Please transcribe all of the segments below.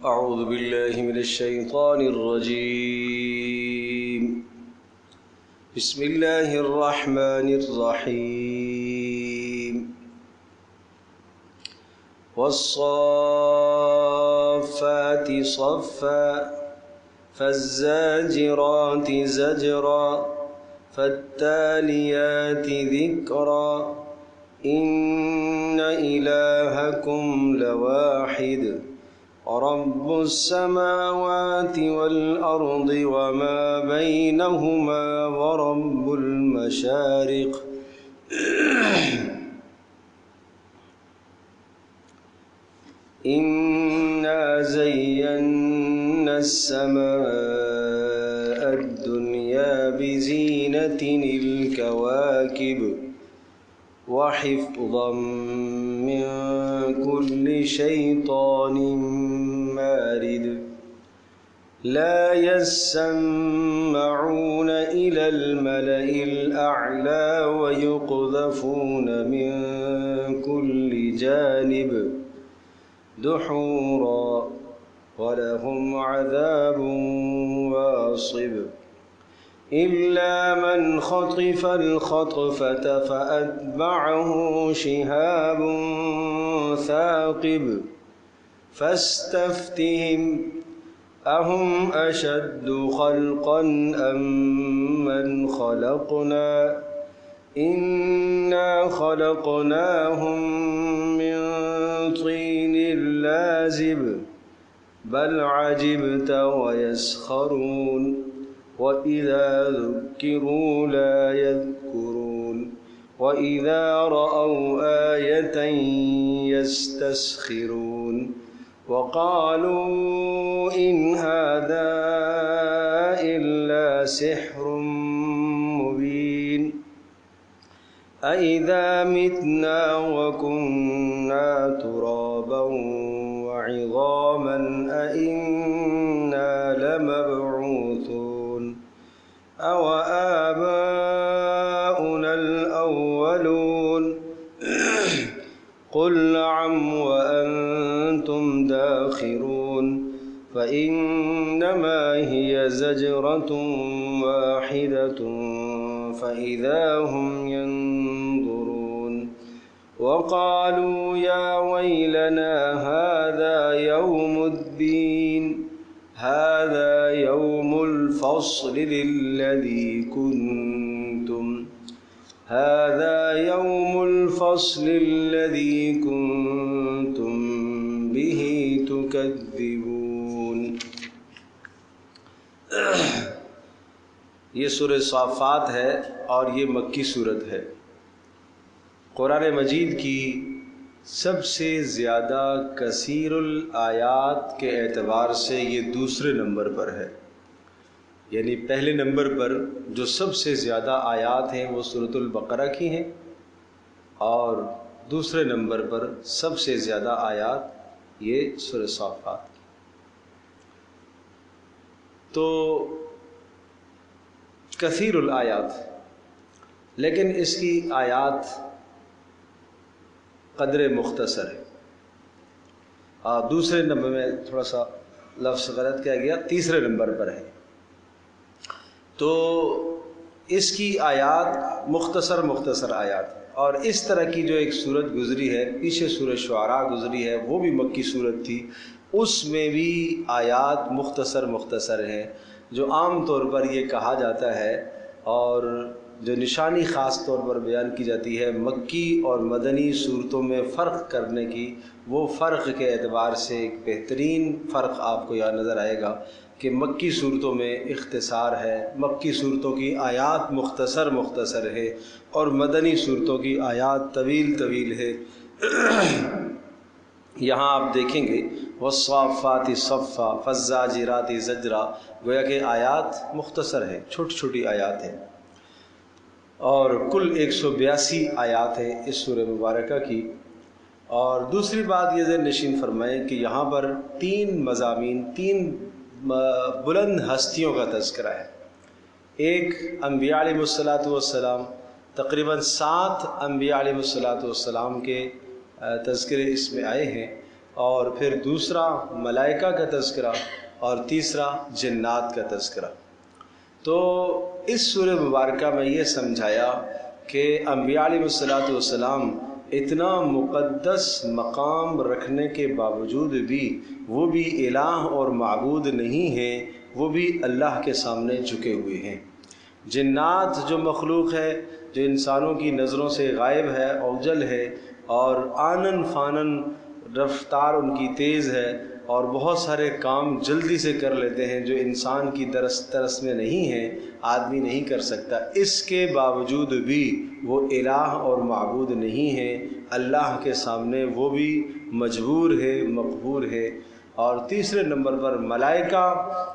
أعوذ بالله من الشيطان الرجيم. بسم الله الرحمن الرحيم. والصافات صفا فالزاجرات زجرا فالتاليات ذكرا إن إلهكم لواحد رب السماوات والأرض وما بينهما ورب المشارق إنا زينا السماء الدنيا بزينة الكواكب وحفظا من كل شيطان مارد لا يسمعون إلى الملأ الأعلى ويقذفون من كل جانب دحورا ولهم عذاب واصب إلا من خطف الخطفة فأتبعه شهاب ثاقب فاستفتهم أهم أشد خلقا أم من خلقنا إنا خلقناهم من طين لازب بل عجبت ويسخرون وإذا ذكروا لا يذكرون وإذا رأوا آية يستسخرون وقالوا إن هذا إلا سحر مبين أإذا متنا وكنا ترابا وعظاما أإنا لمبعوثون أو آباؤنا الأولون قل نعم وأنتم داخرون فإنما هي زجرة واحدة فإذا هم ينظرون وقالوا يا ويلنا هذا يوم الدين هذا يوم الفصل الذي كنتم به تكذبون. یہ سورہ صافات ہے اور یہ مکی صورت ہے. قرآن مجید کی سب سے زیادہ کثیر الآیات کے اعتبار سے یہ دوسرے نمبر پر ہے. یعنی پہلے نمبر پر جو سب سے زیادہ آیات ہیں وہ سورۃ البقرہ کی ہیں اور دوسرے نمبر پر سب سے زیادہ آیات یہ سورہ صافات. تو کثیر الآیات، لیکن اس کی آیات قدر مختصر ہے. دوسرے نمبر میں تھوڑا سا لفظ غلط کیا گیا، تیسرے نمبر پر ہے. تو اس کی آیات مختصر آیات، اور اس طرح کی جو ایک صورت گزری ہے پیچھے سورہ شعراء گزری ہے وہ بھی مکی صورت تھی، اس میں بھی آیات مختصر ہیں. جو عام طور پر یہ کہا جاتا ہے اور جو نشانی خاص طور پر بیان کی جاتی ہے مکی اور مدنی صورتوں میں فرق کرنے کی، وہ فرق کے اعتبار سے ایک بہترین فرق آپ کو یہاں نظر آئے گا کہ مکی صورتوں میں اختصار ہے، مکی صورتوں کی آیات مختصر ہے اور مدنی صورتوں کی آیات طویل ہے. یہاں آپ دیکھیں گے والصافات صفا فالزاجرات زجرا، گویا کہ آیات مختصر ہیں، چھوٹی آیات ہیں، اور کل 182 آیات ہیں اس سورہ مبارکہ کی. اور دوسری بات یہ ذہن نشین فرمائیں کہ یہاں پر 3 مضامین، 3 بلند ہستیوں کا تذکرہ ہے. ایک انبیاء علیہ السلام، تقریباً 7 انبیاء علیہ السلام کے تذکرے اس میں آئے ہیں، اور پھر دوسرا ملائکہ کا تذکرہ اور تیسرا جنات کا تذکرہ۔ تو اس سورہ مبارکہ میں یہ سمجھایا کہ انبیاء علیہ الصلوۃ والسلام اتنا مقدس مقام رکھنے کے باوجود بھی وہ بھی الہ اور معبود نہیں ہیں، وہ بھی اللہ کے سامنے جھکے ہوئے ہیں۔ جنات جو مخلوق ہے، جو انسانوں کی نظروں سے غائب ہے، اوجل ہے، اور آنن فانن رفتار ان کی تیز ہے، اور بہت سارے کام جلدی سے کر لیتے ہیں جو انسان کی درس میں نہیں ہیں، آدمی نہیں کر سکتا، اس کے باوجود بھی وہ الہ اور معبود نہیں ہیں، اللہ کے سامنے وہ بھی مجبور ہے، مقبور ہے۔ اور تیسرے نمبر پر ملائکہ،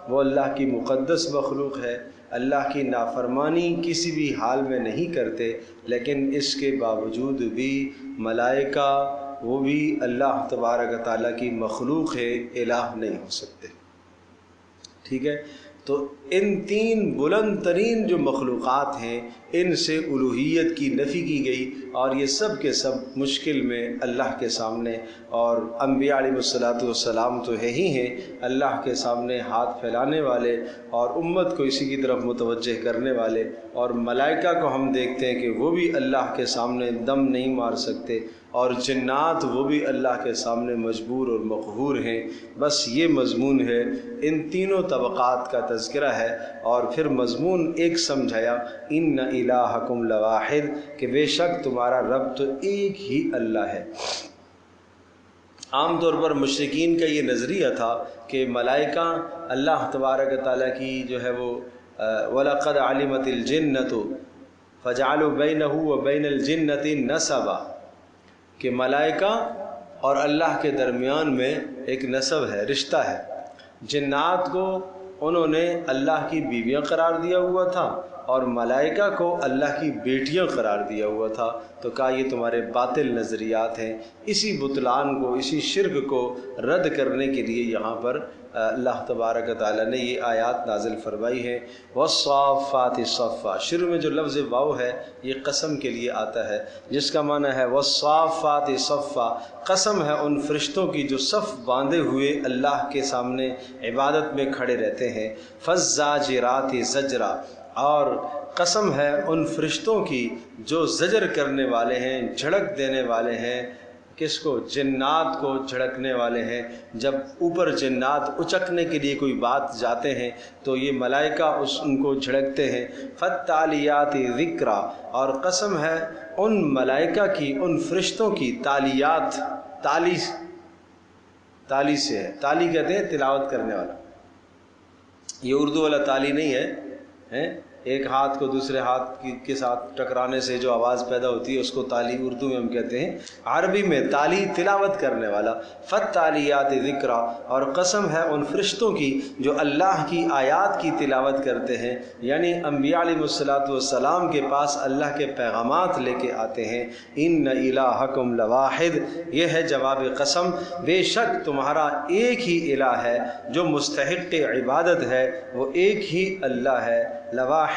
وہ اللہ کی مقدس مخلوق ہے، اللہ کی نافرمانی کسی بھی حال میں نہیں کرتے، لیکن اس کے باوجود بھی ملائکہ وہ بھی اللہ تبارک و تعالیٰ کی مخلوق ہے، الہ نہیں ہو سکتے۔ ٹھیک ہے، تو ان تین بلند ترین جو مخلوقات ہیں ان سے الوہیت کی نفی کی گئی، اور یہ سب کے سب مشکل میں اللہ کے سامنے، اور انبیاء علیہ الصلوۃ والسلام تو ہے ہی ہیں اللہ کے سامنے ہاتھ پھیلانے والے اور امت کو اسی کی طرف متوجہ کرنے والے، اور ملائکہ کو ہم دیکھتے ہیں کہ وہ بھی اللہ کے سامنے دم نہیں مار سکتے، اور جنات وہ بھی اللہ کے سامنے مجبور اور مقہور ہیں۔ بس یہ مضمون ہے، ان تینوں طبقات کا تذکرہ ہے، اور پھر مضمون ایک سمجھایا، ان الہکم لواحد، کہ بے شک تمہارا رب تو ایک ہی اللہ ہے۔ عام طور پر مشرکین کا یہ نظریہ تھا کہ ملائکہ اللہ تبارک و تعالیٰ کی جو ہے وہ وَلَقَدْ عَلِمَتِ الْجِنَّةُ فَجَعَلُوا بَيْنَهُ وَبَيْنَ الْجِنَّةِ نَسَبًا، کہ ملائکہ اور اللہ کے درمیان میں ایک نسب ہے، رشتہ ہے۔ جنات کو انہوں نے اللہ کی بیویاں قرار دیا ہوا تھا، اور ملائکہ کو اللہ کی بیٹیاں قرار دیا ہوا تھا، تو کہا یہ تمہارے باطل نظریات ہیں۔ اسی بطلان کو، اسی شرک کو رد کرنے کے لیے یہاں پر اللہ تبارک و تعالیٰ نے یہ آیات نازل فرمائی ہے۔ والصافات صفا، شروع میں جو لفظ واو ہے یہ قسم کے لیے آتا ہے، جس کا معنی ہے والصافات صفا، قسم ہے ان فرشتوں کی جو صف باندھے ہوئے اللہ کے سامنے عبادت میں کھڑے رہتے ہیں۔ فالزاجرات زجرا، اور قسم ہے ان فرشتوں کی جو زجر کرنے والے ہیں، جھڑک دینے والے ہیں۔ کس کو؟ جنات کو جھڑکنے والے ہیں۔ جب اوپر جنات اچکنے کے لیے کوئی بات جاتے ہیں تو یہ ملائکہ ان کو جھڑکتے ہیں۔ فالتالیات ذکرا، اور قسم ہے ان ملائکہ کی، ان فرشتوں کی، تالیات، تالی سے ہے، تالی کہتے ہیں تلاوت کرنے والا، یہ اردو والا تالی نہیں ہے، ایک ہاتھ کو دوسرے ہاتھ کے ساتھ ٹکرانے سے جو آواز پیدا ہوتی ہے اس کو تالی اردو میں ہم کہتے ہیں، عربی میں تالی تلاوت کرنے والا۔ فالتالیات ذکرا، اور قسم ہے ان فرشتوں کی جو اللہ کی آیات کی تلاوت کرتے ہیں، یعنی انبیاء علیہ الصلوۃ والسلام کے پاس اللہ کے پیغامات لے کے آتے ہیں۔ ان الہکم لواحد، یہ ہے جواب قسم، بے شک تمہارا ایک ہی الہ ہے جو مستحق عبادت ہے، وہ ایک ہی اللہ ہے، لواحد،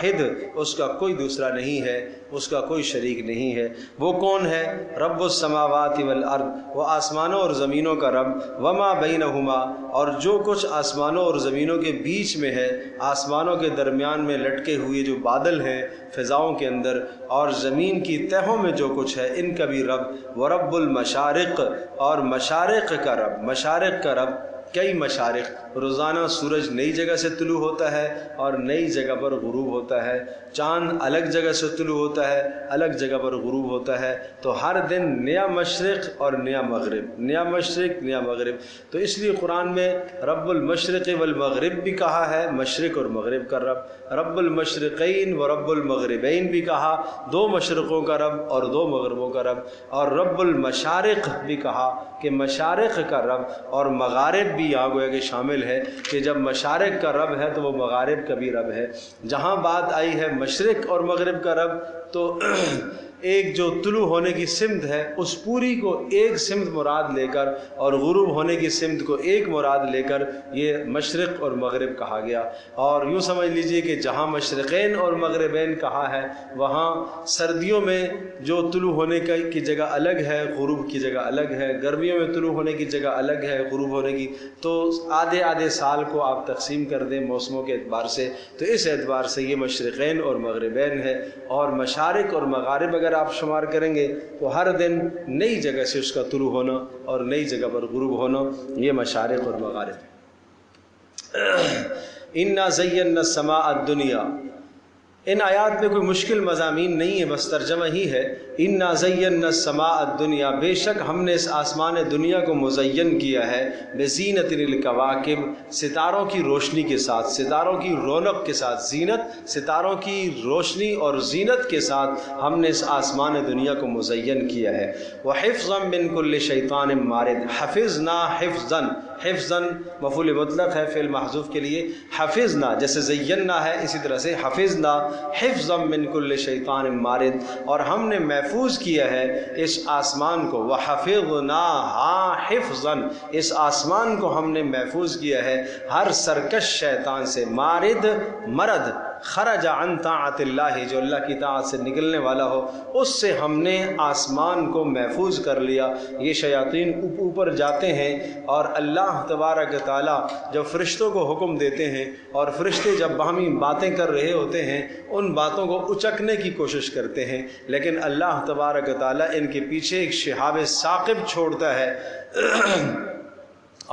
اس کا کوئی دوسرا نہیں ہے، اس کا کوئی شریک نہیں ہے۔ وہ کون ہے؟ رب السماوات والارض، وہ آسمانوں اور زمینوں کا رب، وما بینہما، اور جو کچھ آسمانوں اور زمینوں کے بیچ میں ہے، آسمانوں کے درمیان میں لٹکے ہوئے جو بادل ہیں فضاؤں کے اندر، اور زمین کی تہوں میں جو کچھ ہے، ان کا بھی رب، ورب المشارق، اور مشارق کا رب، مشارق کا رب، کئی مشارق، روزانہ سورج نئی جگہ سے طلوع ہوتا ہے اور نئی جگہ پر غروب ہوتا ہے، چاند الگ جگہ سے طلوع ہوتا ہے، الگ جگہ پر غروب ہوتا ہے، تو ہر دن نیا مشرق اور نیا مغرب، نیا مشرق نیا مغرب۔ تو اس لیے قرآن میں رب المشرق والمغرب بھی کہا ہے، مشرق اور مغرب کا رب، رب المشرقین و رب المغربین بھی کہا، دو مشرقوں کا رب اور دو مغربوں کا رب، اور رب المشارق بھی کہا کہ مشارق کا رب، اور مغارب بھی یہاں گویا کہ شامل ہے کہ جب مشارق کا رب ہے تو وہ مغارب کا بھی رب ہے۔ جہاں بات آئی ہے مشرق اور مغرب کا رب، تو ایک جو طلوع ہونے کی سمت ہے اس پوری کو ایک سمت مراد لے کر اور غروب ہونے کی سمت کو ایک مراد لے کر یہ مشرق اور مغرب کہا گیا۔ اور یوں سمجھ لیجئے کہ جہاں مشرقین اور مغربین کہا ہے وہاں سردیوں میں جو طلوع ہونے کی جگہ الگ ہے، غروب کی جگہ الگ ہے، گرمیوں میں طلوع ہونے کی جگہ الگ ہے، غروب ہونے کی، تو آدھے آدھے سال کو آپ تقسیم کر دیں موسموں کے اعتبار سے، تو اس اعتبار سے یہ مشرقین اور مغربین ہے۔ اور مشارق اور مغارب اگر آپ شمار کریں گے تو ہر دن نئی جگہ سے اس کا طلوع ہونا اور نئی جگہ پر غروب ہونا، یہ مشارق اور مغارب ہے۔ اِنَّا زَيَّنَّا السَّمَاءَ الدُّنْيَا، ان آیات میں کوئی مشکل مضامین نہیں ہے، بس ترجمہ ہی ہے۔ اِنَّا زَيَّنَّا السَّمَاءَ الدُّنْيَا، بے شک ہم نے اس آسمان دنیا کو مزین کیا ہے، بِزِينَةٍ الْكَوَاكِبِ، ستاروں کی روشنی کے ساتھ، ستاروں کی رونق کے ساتھ، زینت، ستاروں کی روشنی اور زینت کے ساتھ ہم نے اس آسمان دنیا کو مزین کیا ہے۔ وَحِفْظًا مِّن كُلِّ شَيْطَانٍ مَارِدٍ، حفظنا حفظاً، حفظاً مفعول مطلق ہے فعل محذوف کے لیے، حفظنا جیسے زینا ہے اسی طرح سے حفظنا حفظا من کل شیطان مارد، اور ہم نے محفوظ کیا ہے اس آسمان کو، وحفظناها حفظا، اس آسمان کو ہم نے محفوظ کیا ہے ہر سرکش شیطان سے، مارد مرد، خرج عن طاعت اللہ، جو اللہ کی طاعت سے نکلنے والا ہو، اس سے ہم نے آسمان کو محفوظ کر لیا۔ یہ شیاطین اوپر جاتے ہیں اور اللہ تبارک تعالیٰ جب فرشتوں کو حکم دیتے ہیں اور فرشتے جب باہمی باتیں کر رہے ہوتے ہیں ان باتوں کو اچکنے کی کوشش کرتے ہیں، لیکن اللہ تبارک تعالیٰ ان کے پیچھے ایک شہاب ثاقب چھوڑتا ہے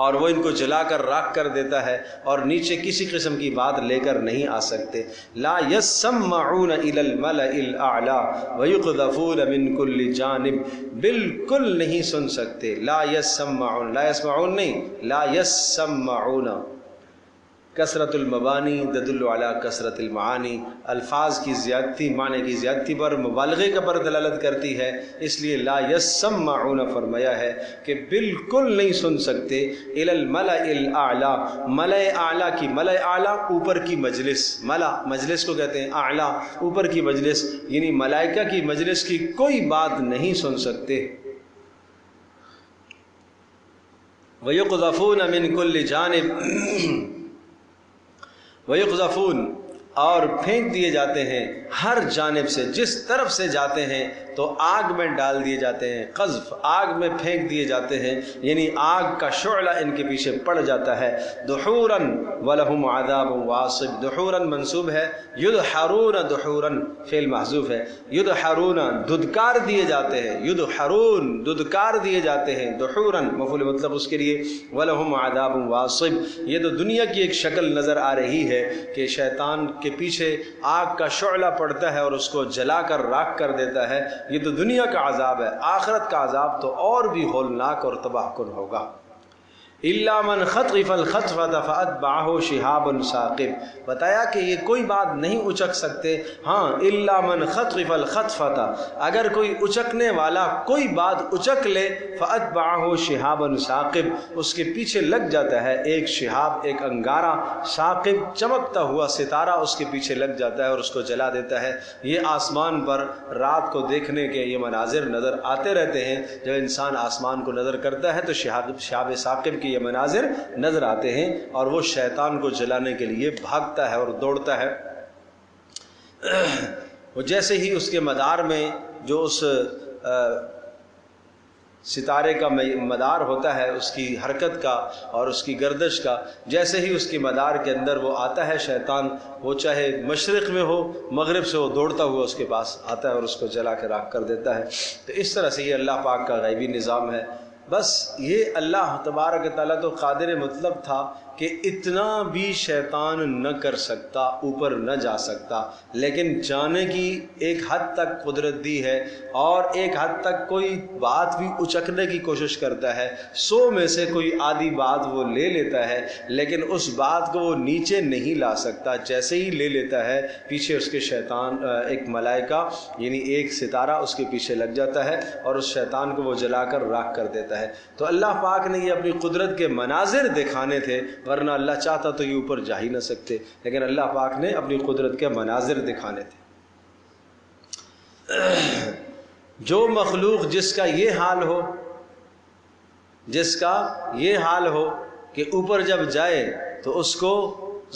اور وہ ان کو جلا کر راکھ کر دیتا ہے، اور نیچے کسی قسم کی بات لے کر نہیں آ سکتے۔ لا يسمعون الى الملأ الاعلى ويقذفون من كل جانب، بالکل نہیں سن سکتے، لا يسمعون، لا يسمعون نہیں، لا يسمعون، کثرت المبانی تدل علی کثرت المعانی، الفاظ کی زیادتی معنی کی زیادتی پر مبالغے کا پر دلالت کرتی ہے، اس لیے لا یسمعون فرمایا ہے کہ بالکل نہیں سن سکتے، الی الملأ الاعلی، ملأ اعلیٰ کی، ملأ اعلیٰ اوپر کی مجلس، ملأ مجلس کو کہتے ہیں، اعلیٰ اوپر کی مجلس، یعنی ملائکہ کی مجلس کی کوئی بات نہیں سن سکتے۔ وَيُقْذَفُونَ مِن كُلِّ جانب، وَيُقْذَفُونَ، اور پھینک دیے جاتے ہیں ہر جانب سے، جس طرف سے جاتے ہیں تو آگ میں ڈال دیے جاتے ہیں، قذف آگ میں پھینک دیے جاتے ہیں، یعنی آگ کا شعلہ ان کے پیچھے پڑ جاتا ہے۔ دحوراً وَلَهُمْ عَذَابٌ وَاصِبٌ، دحوراً منصوب ہے، یدحرون دحوراً فعل محذوف ہے، یدحرون ددکار دیے جاتے ہیں، یدحرون ددکار دیے جاتے ہیں، دحوراً مفعول مطلق اس کے لیے، وَلَهُمْ عَذَابٌ وَاصِبٌ، یہ تو دنیا کی ایک شکل نظر آ رہی ہے کہ شیطان کے پیچھے آگ کا شعلہ پڑتا ہے اور اس کو جلا کر راکھ کر دیتا ہے، یہ تو دنیا کا عذاب ہے، آخرت کا عذاب تو اور بھی ہولناک اور تباہ کن ہوگا۔ إِلَّا مَنْ خَطْفَ الْخَطْفَةَ فَأَتْبَعَهُ شِهَابٌ ثَاقِبٌ، بتایا کہ یہ کوئی بات نہیں اچک سکتے، ہاں إِلَّا مَنْ خَطْفَ الْخَطْفَةَ، اگر کوئی اچکنے والا کوئی بات اچک لے، فَأَتْبَعَهُ شِهَابٌ ثَاقِبٌ، اس کے پیچھے لگ جاتا ہے ایک شہاب، ایک انگارہ، ثاقب چمکتا ہوا ستارہ اس کے پیچھے لگ جاتا ہے اور اس کو جلا دیتا ہے۔ یہ آسمان پر رات کو دیکھنے کے یہ مناظر نظر آتے رہتے ہیں، جب انسان آسمان کو نظر کرتا ہے تو شہاب ثاقب کی یہ مناظر نظر آتے ہیں اور وہ شیطان کو جلانے کے لیے بھاگتا ہے اور دوڑتا ہے۔ وہ جیسے ہی اس کے مدار میں جو اس ستارے کا مدار ہوتا ہے، اس کی حرکت کا اور اس کی گردش کا، جیسے ہی اس کے مدار کے اندر وہ آتا ہے شیطان، وہ چاہے مشرق میں ہو مغرب سے، وہ دوڑتا ہوا اس کے پاس آتا ہے اور اس کو جلا کے راکھ کر دیتا ہے۔ تو اس طرح سے یہ اللہ پاک کا غیبی نظام ہے۔ بس یہ اللہ تبارک تعالیٰ تو قادر مطلق تھا کہ اتنا بھی شیطان نہ کر سکتا، اوپر نہ جا سکتا، لیکن جانے کی ایک حد تک قدرت دی ہے، اور ایک حد تک کوئی بات بھی اچکنے کی کوشش کرتا ہے، 100 میں سے کوئی آدھی بات وہ لے لیتا ہے، لیکن اس بات کو وہ نیچے نہیں لا سکتا، جیسے ہی لے لیتا ہے پیچھے اس کے شیطان ایک ملائکہ یعنی ایک ستارہ اس کے پیچھے لگ جاتا ہے اور اس شیطان کو وہ جلا کر راکھ کر دیتا ہے۔ تو اللہ پاک نے یہ اپنی قدرت کے مناظر دکھانے تھے، ورنہ اللہ چاہتا تو یہ اوپر جا ہی نہ سکتے، لیکن اللہ پاک نے اپنی قدرت کے مناظر دکھانے تھے۔ جو مخلوق جس کا یہ حال ہو کہ اوپر جب جائے تو اس کو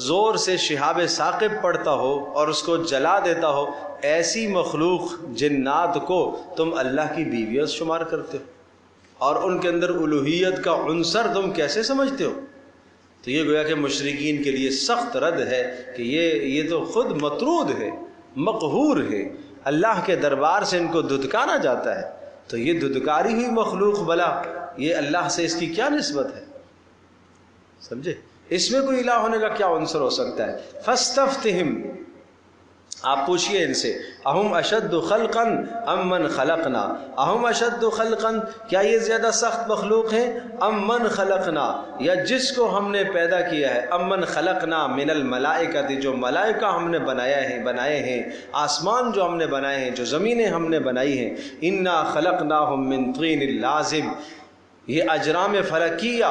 زور سے شہاب ثاقب پڑتا ہو اور اس کو جلا دیتا ہو، ایسی مخلوق جنات کو تم اللہ کی بیویاں شمار کرتے ہو اور ان کے اندر الوہیت کا عنصر تم کیسے سمجھتے ہو؟ تو یہ گویا کہ مشرکین کے لیے سخت رد ہے کہ یہ تو خود مطرود ہے، مقہور ہے، اللہ کے دربار سے ان کو دھتکارا جاتا ہے، تو یہ دھتکاری ہوئی مخلوق بلا یہ اللہ سے اس کی کیا نسبت ہے؟ سمجھے؟ اس میں کوئی الہ ہونے کا کیا عنصر ہو سکتا ہے؟ فاستفتہم، آپ پوچھئے ان سے، اہم اشد خلقا ام من خلقنا، اہم اشد خلقا، کیا یہ زیادہ سخت مخلوق ہیں، ام من خلقنا، یا جس کو ہم نے پیدا کیا ہے، ام من خلقنا من الملائکۃ، جو ملائکہ ہم نے بنائے ہیں، آسمان جو ہم نے بنائے ہیں، جو زمینیں ہم نے بنائی ہیں، انا خلقناہم من طین لازب، یہ اجرام فلکیہ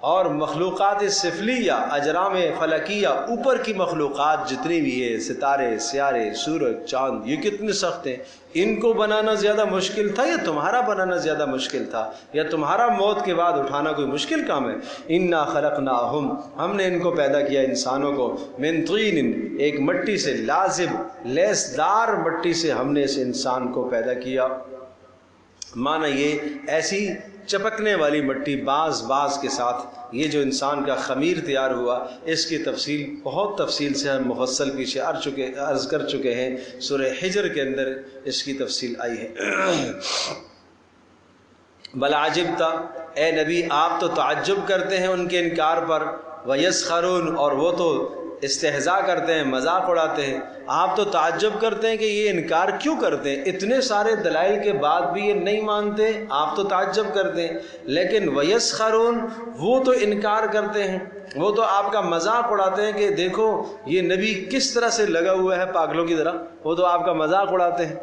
اور مخلوقات سفلیہ، اجرام فلکیہ، اوپر کی مخلوقات جتنی بھی ہے، ستارے، سیارے، سورج، چاند، یہ کتنے سخت ہیں، ان کو بنانا زیادہ مشکل تھا یا تمہارا بنانا زیادہ مشکل تھا، یا تمہارا موت کے بعد اٹھانا کوئی مشکل کام ہے؟ انا خلقناہم، ہم نے ان کو پیدا کیا انسانوں کو، من طین، ایک مٹی سے، لازب، لیس دار مٹی سے ہم نے اس انسان کو پیدا کیا، معنی یہ ایسی چپکنے والی مٹی باز کے ساتھ، یہ جو انسان کا خمیر تیار ہوا، اس کی تفصیل بہت تفصیل سے ہم مفصل پیچھے عرض کر چکے ہیں، سورہ حجر کے اندر اس کی تفصیل آئی ہے۔ بل عجبتا، اے نبی آپ تو تعجب کرتے ہیں ان کے انکار پر، ویسخرون، اور وہ تو استہزاء کرتے ہیں، مذاق اڑاتے ہیں، آپ تو تعجب کرتے ہیں کہ یہ انکار کیوں کرتے ہیں، اتنے سارے دلائل کے بعد بھی یہ نہیں مانتے، آپ تو تعجب کرتے ہیں، لیکن ویسخرون، وہ تو انکار کرتے ہیں، وہ تو آپ کا مذاق اڑاتے ہیں کہ دیکھو یہ نبی کس طرح سے لگا ہوا ہے پاگلوں کی طرح، وہ تو آپ کا مذاق اڑاتے ہیں۔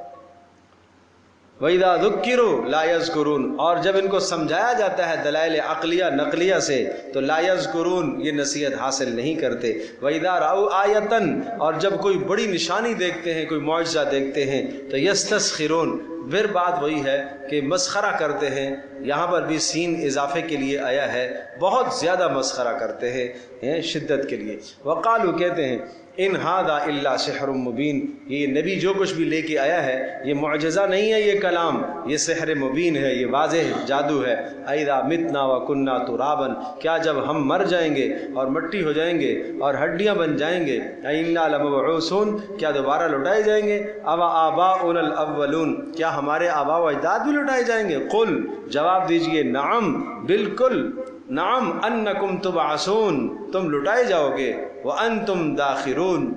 وَإِذَا ذُكِّرُوا لَا يَذْكُرُونَ، اور جب ان کو سمجھایا جاتا ہے دلائل عقلیہ نقلیہ سے تو لا يذكرون، یہ نصیحت حاصل نہیں کرتے۔ وَإِذَا رَأَوْا آیَةً، اور جب کوئی بڑی نشانی دیکھتے ہیں، کوئی معجزہ دیکھتے ہیں تو يَسْتَسْخِرُونَ، پھر بات وہی ہے کہ مسخرہ کرتے ہیں، یہاں پر بھی سین اضافے کے لیے آیا ہے، بہت زیادہ مسخرہ کرتے ہیں شدت کے لیے۔ وقالو، کہتے ہیں، ان ھذا الا سحر مبین، یہ نبی جو کچھ بھی لے کے آیا ہے یہ معجزہ نہیں ہے، یہ کلام، یہ سحر مبین ہے، یہ واضح جادو ہے۔ اذا متنا وکنا ترابا، کیا جب ہم مر جائیں گے اور مٹی ہو جائیں گے اور ہڈیاں بن جائیں گے، انا لمبعوثون، کیا دوبارہ لوٹائے جائیں گے، اوا آباؤنا الاولون، کیا ہمارے آباء و اجداد بھی لوٹائے جائیں گے؟ قل، جواب دیجئے، نعم، بالکل، نعم انکم تبعثون، تم لٹائے جاؤ گے، وانتم داخرون،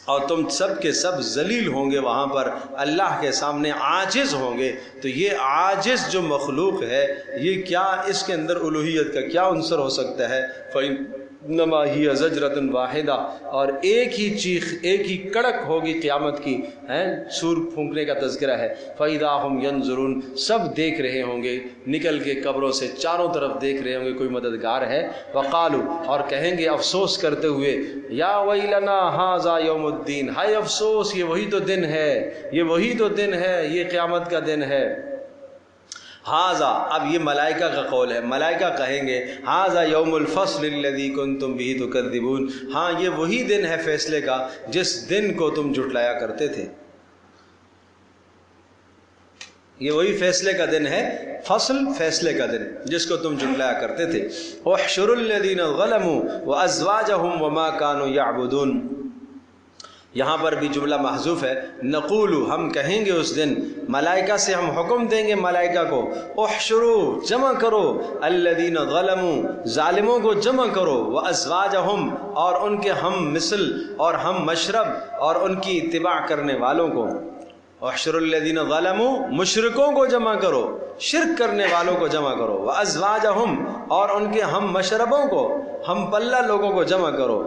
اور تم سب کے سب ذلیل ہوں گے، وہاں پر اللہ کے سامنے عاجز ہوں گے۔ تو یہ عاجز جو مخلوق ہے، یہ کیا اس کے اندر الوہیت کا کیا عنصر ہو سکتا ہے؟ فَإِنَّمَا هِيَ زَجْرَةٌ وَاحِدَةٌ، اور ایک ہی چیخ، ایک ہی کڑک ہوگی قیامت کی، سور پھونکنے کا تذکرہ ہے۔ فَإِذَا هُمْ يَنظُرُونَ، سب دیکھ رہے ہوں گے، نکل کے قبروں سے چاروں طرف دیکھ رہے ہوں گے، کوئی مددگار ہے۔ وَقَالُوا، اور کہیں گے افسوس کرتے ہوئے، یا ویلنا ھذا یوم الدین، ہائے افسوس، یہ وہی تو دن ہے، یہ وہی تو دن ہے، یہ قیامت کا دن ہے۔ ھذا، اب یہ ملائکہ کا قول ہے، ملائکہ کہیں گے ھذا یوم الفصل الذی کنتم بہ تکذبون، ہاں یہ وہی دن ہے فیصلے کا جس دن کو تم جھٹلایا کرتے تھے، یہ وہی فیصلے کا دن ہے، فصل فیصلے کا دن جس کو تم جھٹلایا کرتے تھے۔ احشروا الذین ظلموا وازواجہم وما کانوا یعبدون، یہاں پر بھی جملہ محذوف ہے، نقول، ہم کہیں گے اس دن، ملائکہ سے ہم حکم دیں گے ملائکہ کو، احشروا، جمع کرو، الذین ظلموا، ظالموں کو جمع کرو، وازواجہم، اور ان کے ہم مثل اور ہم مشرب اور ان کی اتباع کرنے والوں کو، احشروا الذین ظلموا، مشرکوں کو جمع کرو، شرک کرنے والوں کو جمع کرو، وازواجہم، اور ان کے ہم مشربوں کو، ہم پلہ لوگوں کو جمع کرو،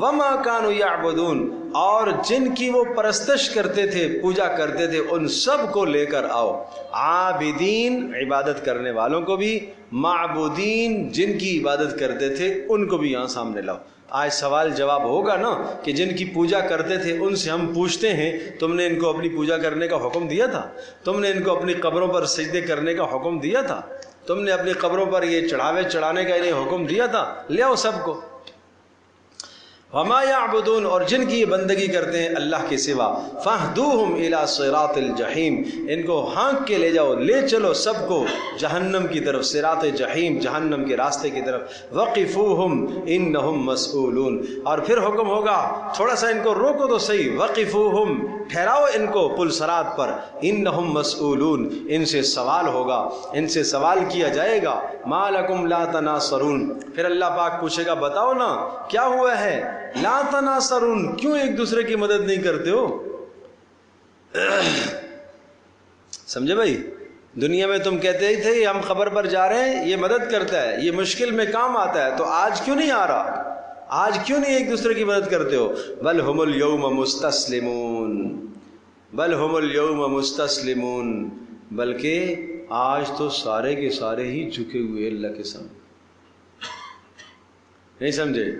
وما کانوا یعبدون، اور جن کی وہ پرستش کرتے تھے، پوجا کرتے تھے، ان سب کو لے کر آؤ، عابدین، عبادت کرنے والوں کو بھی، معبودین جن کی عبادت کرتے تھے ان کو بھی یہاں سامنے لاؤ. آج سوال جواب ہوگا نا کہ جن کی پوجا کرتے تھے ان سے ہم پوچھتے ہیں تم نے ان کو اپنی پوجا کرنے کا حکم دیا تھا؟ تم نے ان کو اپنی قبروں پر سجدے کرنے کا حکم دیا تھا؟ تم نے اپنی قبروں پر یہ چڑھاوے چڑھانے کا انہیں حکم دیا تھا؟ لے آؤ سب کو. وما یعبدون، اور جن کی یہ بندگی کرتے ہیں اللہ کے سوا، فاہدوہم الی صراط الجحیم، ان کو ہانک کے لے جاؤ، لے چلو سب کو جہنم کی طرف، صراط جحیم جہنم کے راستے کی طرف. وقفوہم انہم مسئولون، اور پھر حکم ہوگا تھوڑا سا ان کو روکو تو صحیح، وقفوہم ٹھہراؤ ان کو پل صراط پر، انہم مسئولون ان سے سوال ہوگا، ان سے سوال کیا جائے گا. ما لکم لا تناصرون، پھر اللہ پاک پوچھے گا بتاؤ نا کیا ہوا ہے، لا تناصرون کیوں ایک دوسرے کی مدد نہیں کرتے ہو؟ سمجھے بھائی؟ دنیا میں تم کہتے ہی تھے ہم قبر پر جا رہے ہیں، یہ مدد کرتا ہے، یہ مشکل میں کام آتا ہے، تو آج کیوں نہیں آ رہا؟ آج کیوں نہیں ایک دوسرے کی مدد کرتے ہو؟ بل ہم اليوم مستسلمون، بل ہم اليوم مستسلمون، بلکہ آج تو سارے کے سارے ہی جھکے ہوئے اللہ کے سامنے. نہیں سمجھے؟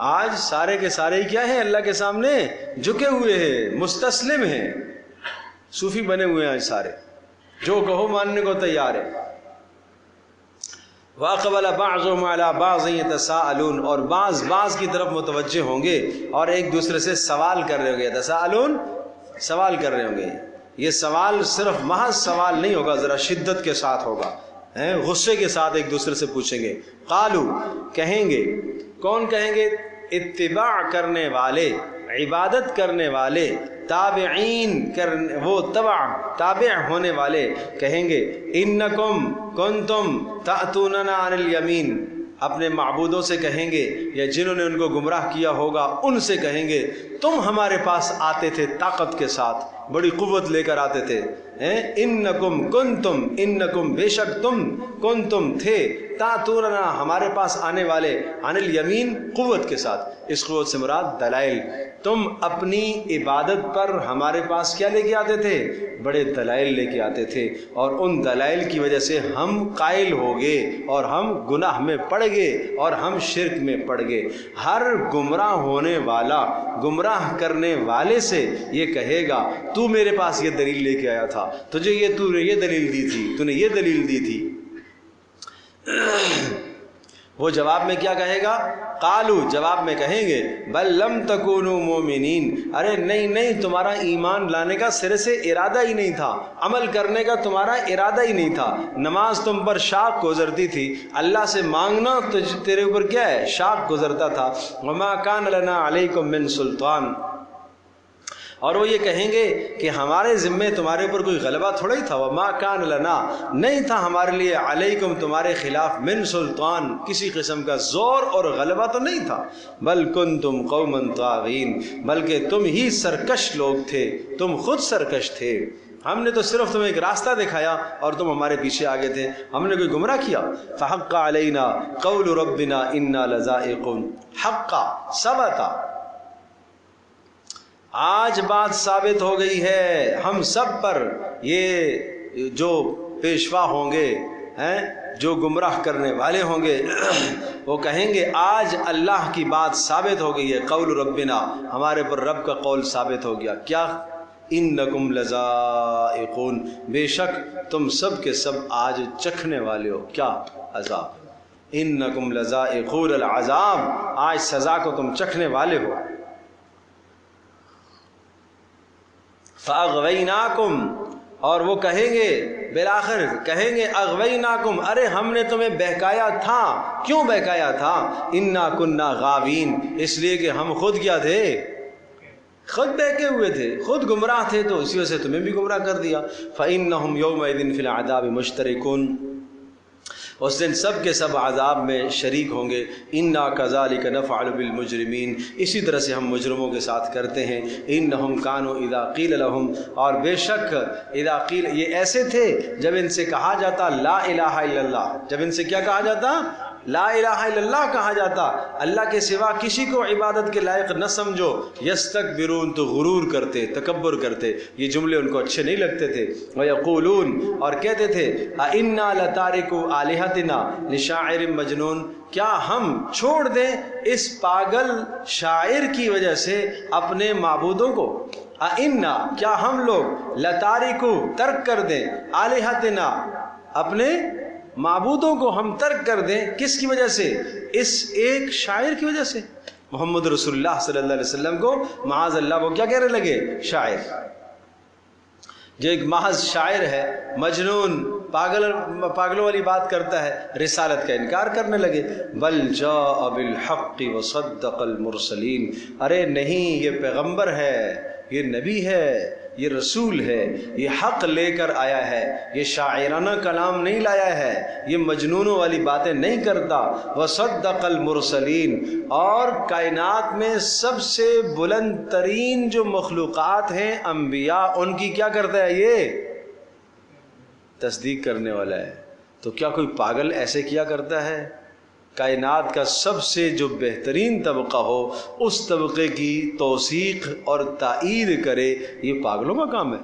آج سارے کے سارے ہی کیا ہیں؟ اللہ کے سامنے جھکے ہوئے ہیں، مستسلم ہیں، صوفی بنے ہوئے ہیں آج سارے، جو کہو ماننے کو تیار ہے. وَأَقْبَلَ بَعْضُهُمْ عَلَى بَعْضٍ يَتَسَاءَلُونَ، اور بعض کی طرف متوجہ ہوں گے اور ایک دوسرے سے سوال کر رہے ہوں گے. تساءلون سوال کر رہے ہوں گے. یہ سوال صرف محض سوال نہیں ہوگا، ذرا شدت کے ساتھ ہوگا، غصے کے ساتھ ایک دوسرے سے پوچھیں گے. قالو کہیں گے، کون کہیں گے؟ اتباع کرنے والے، عبادت کرنے والے، تابعین کرنے، وہ تابع ہونے والے کہیں گے انکم کنتم تأتوننا عن الیمین، اپنے معبودوں سے کہیں گے یا جنہوں نے ان کو گمراہ کیا ہوگا ان سے کہیں گے تم ہمارے پاس آتے تھے طاقت کے ساتھ، بڑی قوت لے کر آتے تھے. انکم کنتم، انکم بے شک تم، کنتم تھے، تاتوننا ہمارے پاس آنے والے، عن الیمین قوت کے ساتھ. اس قوت سے مراد دلائل. تم اپنی عبادت پر ہمارے پاس کیا لے کے آتے تھے؟ بڑے دلائل لے کے آتے تھے، اور ان دلائل کی وجہ سے ہم قائل ہو گئے اور ہم گناہ میں پڑ گئے اور ہم شرک میں پڑ گئے. ہر گمراہ ہونے والا گمراہ کرنے والے سے یہ کہے گا تو میرے پاس یہ دلیل لے کے آیا تھا، تجھے یہ تو نے یہ دلیل دی تھی، تو نے یہ دلیل دی تھی. وہ جواب میں کیا کہے گا؟ قالو جواب میں کہیں گے بل لم تکونوا مومنین، ارے نہیں تمہارا ایمان لانے کا سرے سے ارادہ ہی نہیں تھا، عمل کرنے کا تمہارا ارادہ ہی نہیں تھا. نماز تم پر شاق گزرتی تھی، اللہ سے مانگنا تیرے اوپر کیا ہے؟ شاق گزرتا تھا. وما کان لنا علیکم من سلطان، اور وہ یہ کہیں گے کہ ہمارے ذمے تمہارے اوپر کوئی غلبہ تھوڑا ہی تھا. وما کان لنا، نہیں تھا ہمارے لیے، علیکم تمہارے خلاف، من سلطان کسی قسم کا زور اور غلبہ تو نہیں تھا. بل کنتم قوما طاغین، بلکہ تم ہی سرکش لوگ تھے، تم خود سرکش تھے. ہم نے تو صرف تمہیں ایک راستہ دکھایا اور تم ہمارے پیچھے آگے تھے، ہم نے کوئی گمراہ کیا. فحق علینا قول ربنا انا لذائقون، حق ثبت، آج بات ثابت ہو گئی ہے ہم سب پر. یہ جو پیشوا ہوں گے، جو گمراہ کرنے والے ہوں گے، وہ کہیں گے آج اللہ کی بات ثابت ہو گئی ہے. قول ربنا، ہمارے پر رب کا قول ثابت ہو گیا. کیا؟ انکم لذائقون، بے شک تم سب کے سب آج چکھنے والے ہو. کیا؟ عذاب. انکم لذائقون العذاب، آج سزا کو تم چکھنے والے ہو. فاغویناکم، اور وہ کہیں گے بالآخر کہیں گے اغویناکم، ارے ہم نے تمہیں بہکایا تھا. کیوں بہکایا تھا؟ انا کننا غاوین، اس لیے کہ ہم خود کیا تھے؟ خود بہکے ہوئے تھے، خود گمراہ تھے، تو اسی وجہ سے تمہیں بھی گمراہ کر دیا. فإنہم یومئذ فی العذاب مشترکون، اس دن سب کے سب عذاب میں شریک ہوں گے. انا کذالک نفعل بالمجرمین، اسی طرح سے ہم مجرموں کے ساتھ کرتے ہیں. انہم کانوا اذا قیل لهم، اور بے شک اذا قیل، یہ ایسے تھے جب ان سے کہا جاتا لا الہ الا اللہ، جب ان سے کیا کہا جاتا؟ لا الہ الا اللہ کہا جاتا، اللہ کے سوا کسی کو عبادت کے لائق نہ سمجھو، یستکبرون تو غرور کرتے، تکبر کرتے، یہ جملے ان کو اچھے نہیں لگتے تھے، ویقولون اور کہتے تھے اِنَّا لَتَارِكُو آلِهَتِنَا لِشَاعِرٍ مَجْنُونَ، کیا ہم چھوڑ دیں اس پاگل شاعر کی وجہ سے اپنے معبودوں کو، اِنَّا کیا ہم لوگ لَتَارِكُو ترک کر دیں، آلِهَتِنَا اپنے معبودوں کو ہم ترک کر دیں، کس کی وجہ سے؟ اس ایک شاعر کی وجہ سے۔ محمد رسول اللہ صلی اللہ علیہ وسلم کو معاذ اللہ وہ کیا کہنے لگے؟ شاعر، جو ایک محض شاعر ہے، مجنون، پاگلوں والی بات کرتا ہے، رسالت کا انکار کرنے لگے۔ بل جاء بالحق وصدق المرسلین، ارے نہیں، یہ پیغمبر ہے، یہ نبی ہے، یہ رسول ہے، یہ حق لے کر آیا ہے، یہ شاعرانہ کلام نہیں لایا ہے، یہ مجنونوں والی باتیں نہیں کرتا۔ وصدق المرسلین، اور کائنات میں سب سے بلند ترین جو مخلوقات ہیں انبیاء، ان کی کیا کرتا ہے؟ یہ تصدیق کرنے والا ہے۔ تو کیا کوئی پاگل ایسے کیا کرتا ہے؟ کائنات کا سب سے جو بہترین طبقہ ہو، اس طبقے کی توثیق اور تائید کرے، یہ پاگلوں کا کام ہے؟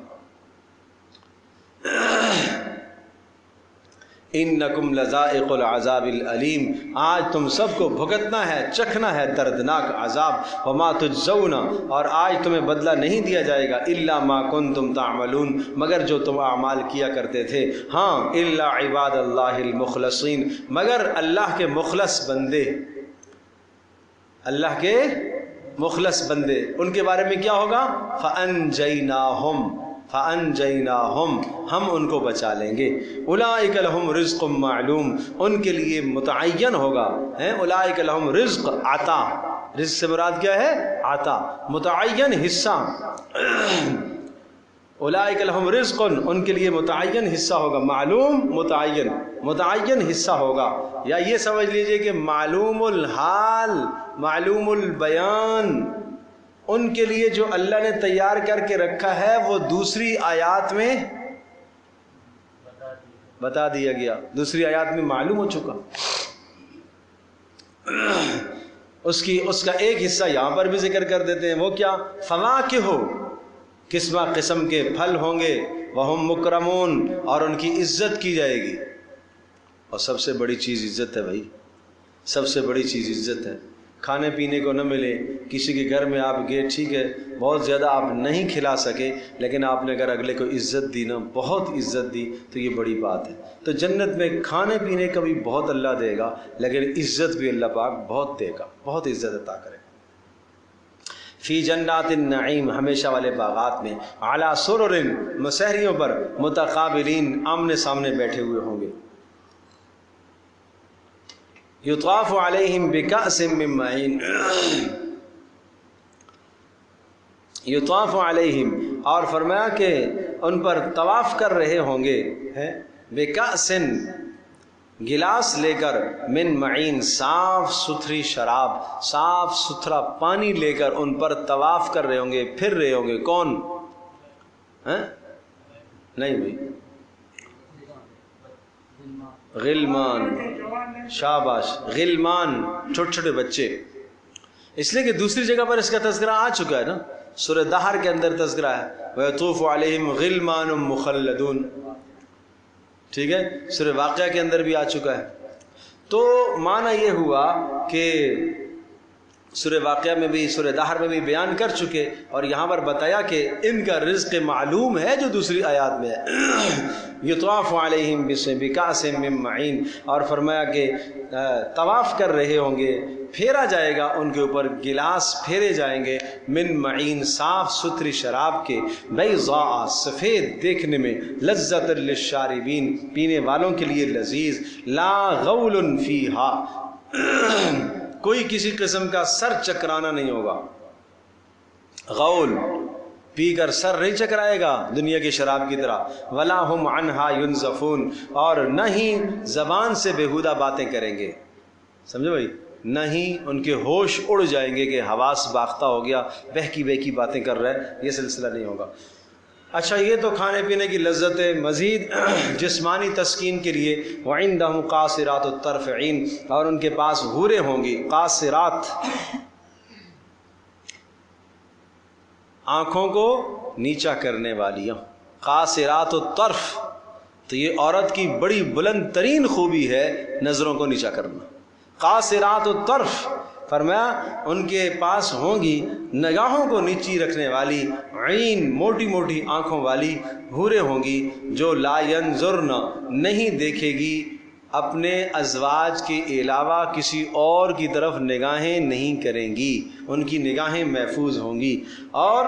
انکم لذائق العذاب العلیم، آج تم سب کو بھگتنا ہے، چکھنا ہے دردناک عذاب۔ وما تجزون، اور آج تمہیں بدلہ نہیں دیا جائے گا، الا ما کنتم تعملون، مگر جو تم اعمال کیا کرتے تھے، ہاں، الا عباد اللہ المخلصین، مگر اللہ کے مخلص بندے، اللہ کے مخلص بندے، ان کے بارے میں کیا ہوگا؟ فانجیناہم، فانجیناہم، ہم ان کو بچا لیں گے۔ اولئک لہم رزق معلوم، ان کے لیے متعین ہوگا، اولئک لہم رزق، عطا، رزق سے مراد کیا ہے؟ عطا، متعین حصہ، اولئک لہم رزق، ان کے لیے متعین حصہ ہوگا، معلوم متعین، متعین حصہ ہوگا، یا یہ سمجھ لیجئے کہ معلوم الحال، معلوم البیان، ان کے لیے جو اللہ نے تیار کر کے رکھا ہے وہ دوسری آیات میں بتا دیا گیا، دوسری آیات میں معلوم ہو چکا۔ اس کا ایک حصہ یہاں پر بھی ذکر کر دیتے ہیں، وہ کیا؟ فواکہ، قسمہ قسم کے پھل ہوں گے، وہم مکرمون، اور ان کی عزت کی جائے گی۔ اور سب سے بڑی چیز عزت ہے بھائی، سب سے بڑی چیز عزت ہے۔ کھانے پینے کو نہ ملے، کسی کے گھر میں آپ گئے، ٹھیک ہے، بہت زیادہ آپ نہیں کھلا سکے، لیکن آپ نے اگر اگلے کو عزت دی نا، بہت عزت دی، تو یہ بڑی بات ہے۔ تو جنت میں کھانے پینے کا بھی بہت اللہ دے گا، لیکن عزت بھی اللہ پاک بہت دے گا، بہت عزت عطا کرے گا۔ فی جنات النعیم، ہمیشہ والے باغات میں، علی سرر، مسہریوں پر، متقابلین، آمنے سامنے بیٹھے ہوئے ہوں گے۔ یطاف علیہم بکأس من معین، یطاف علیہم، اور فرمایا کہ ان پر طواف کر رہے ہوں گے، بکأس، گلاس لے کر، من معین، صاف ستھری شراب، صاف ستھرا پانی لے کر ان پر طواف کر رہے ہوں گے، پھر رہے ہوں گے۔ کون؟ نہیں بھائی، غلمان، شاباش، غلمان، چھوٹے چھوٹے بچے، اس لیے کہ دوسری جگہ پر اس کا تذکرہ آ چکا ہے نا، سورہ دہر کے اندر تذکرہ ہے، وَيَطُوفُ عَلَيْهِمْ غِلْمَانٌ مُخَلَّدُونَ، ٹھیک ہے، سورہ واقعہ کے اندر بھی آ چکا ہے۔ تو معنی یہ ہوا کہ سورہ واقعہ میں بھی، سورہ دہر میں بھی بیان کر چکے، اور یہاں پر بتایا کہ ان کا رزق معلوم ہے جو دوسری آیات میں ہے۔ یطواف علیہم بکأس من معین، اور فرمایا کہ طواف کر رہے ہوں گے، پھیرا جائے گا ان کے اوپر، گلاس پھیرے جائیں گے، من معین، صاف ستھری شراب کے، بیضاء، سفید دیکھنے میں، لذۃ للشاربین، پینے والوں کے لیے لذیذ، لا غول فیہا، کوئی کسی قسم کا سر چکرانا نہیں ہوگا۔ غول، پی کر سر نہیں چکرائے گا دنیا کی شراب کی طرح، ولا ہم عنہا ینزفون، اور نہ ہی زبان سے بیہودہ باتیں کریں گے، سمجھو بھائی، نہ ہی ان کے ہوش اڑ جائیں گے کہ حواس باختہ ہو گیا، بہکی بہکی باتیں کر رہا ہے، یہ سلسلہ نہیں ہوگا۔ اچھا یہ تو کھانے پینے کی لذت ہے، مزید جسمانی تسکین کے لیے وعندہم قاصرات الطرف عین، اور ان کے پاس حوریں ہوں گی، قاصرات آنکھوں کو نیچا کرنے والیاں، قاصرات الطرف، تو یہ عورت کی بڑی بلند ترین خوبی ہے نظروں کو نیچا کرنا۔ قاصرات الطرف فرمایا ان کے پاس ہوں گی نگاہوں کو نیچی رکھنے والی، عین موٹی موٹی آنکھوں والی حوریں ہوں گی، جو لا ینظرن نہیں دیکھے گی اپنے ازواج کے علاوہ کسی اور کی طرف نگاہیں نہیں کریں گی، ان کی نگاہیں محفوظ ہوں گی۔ اور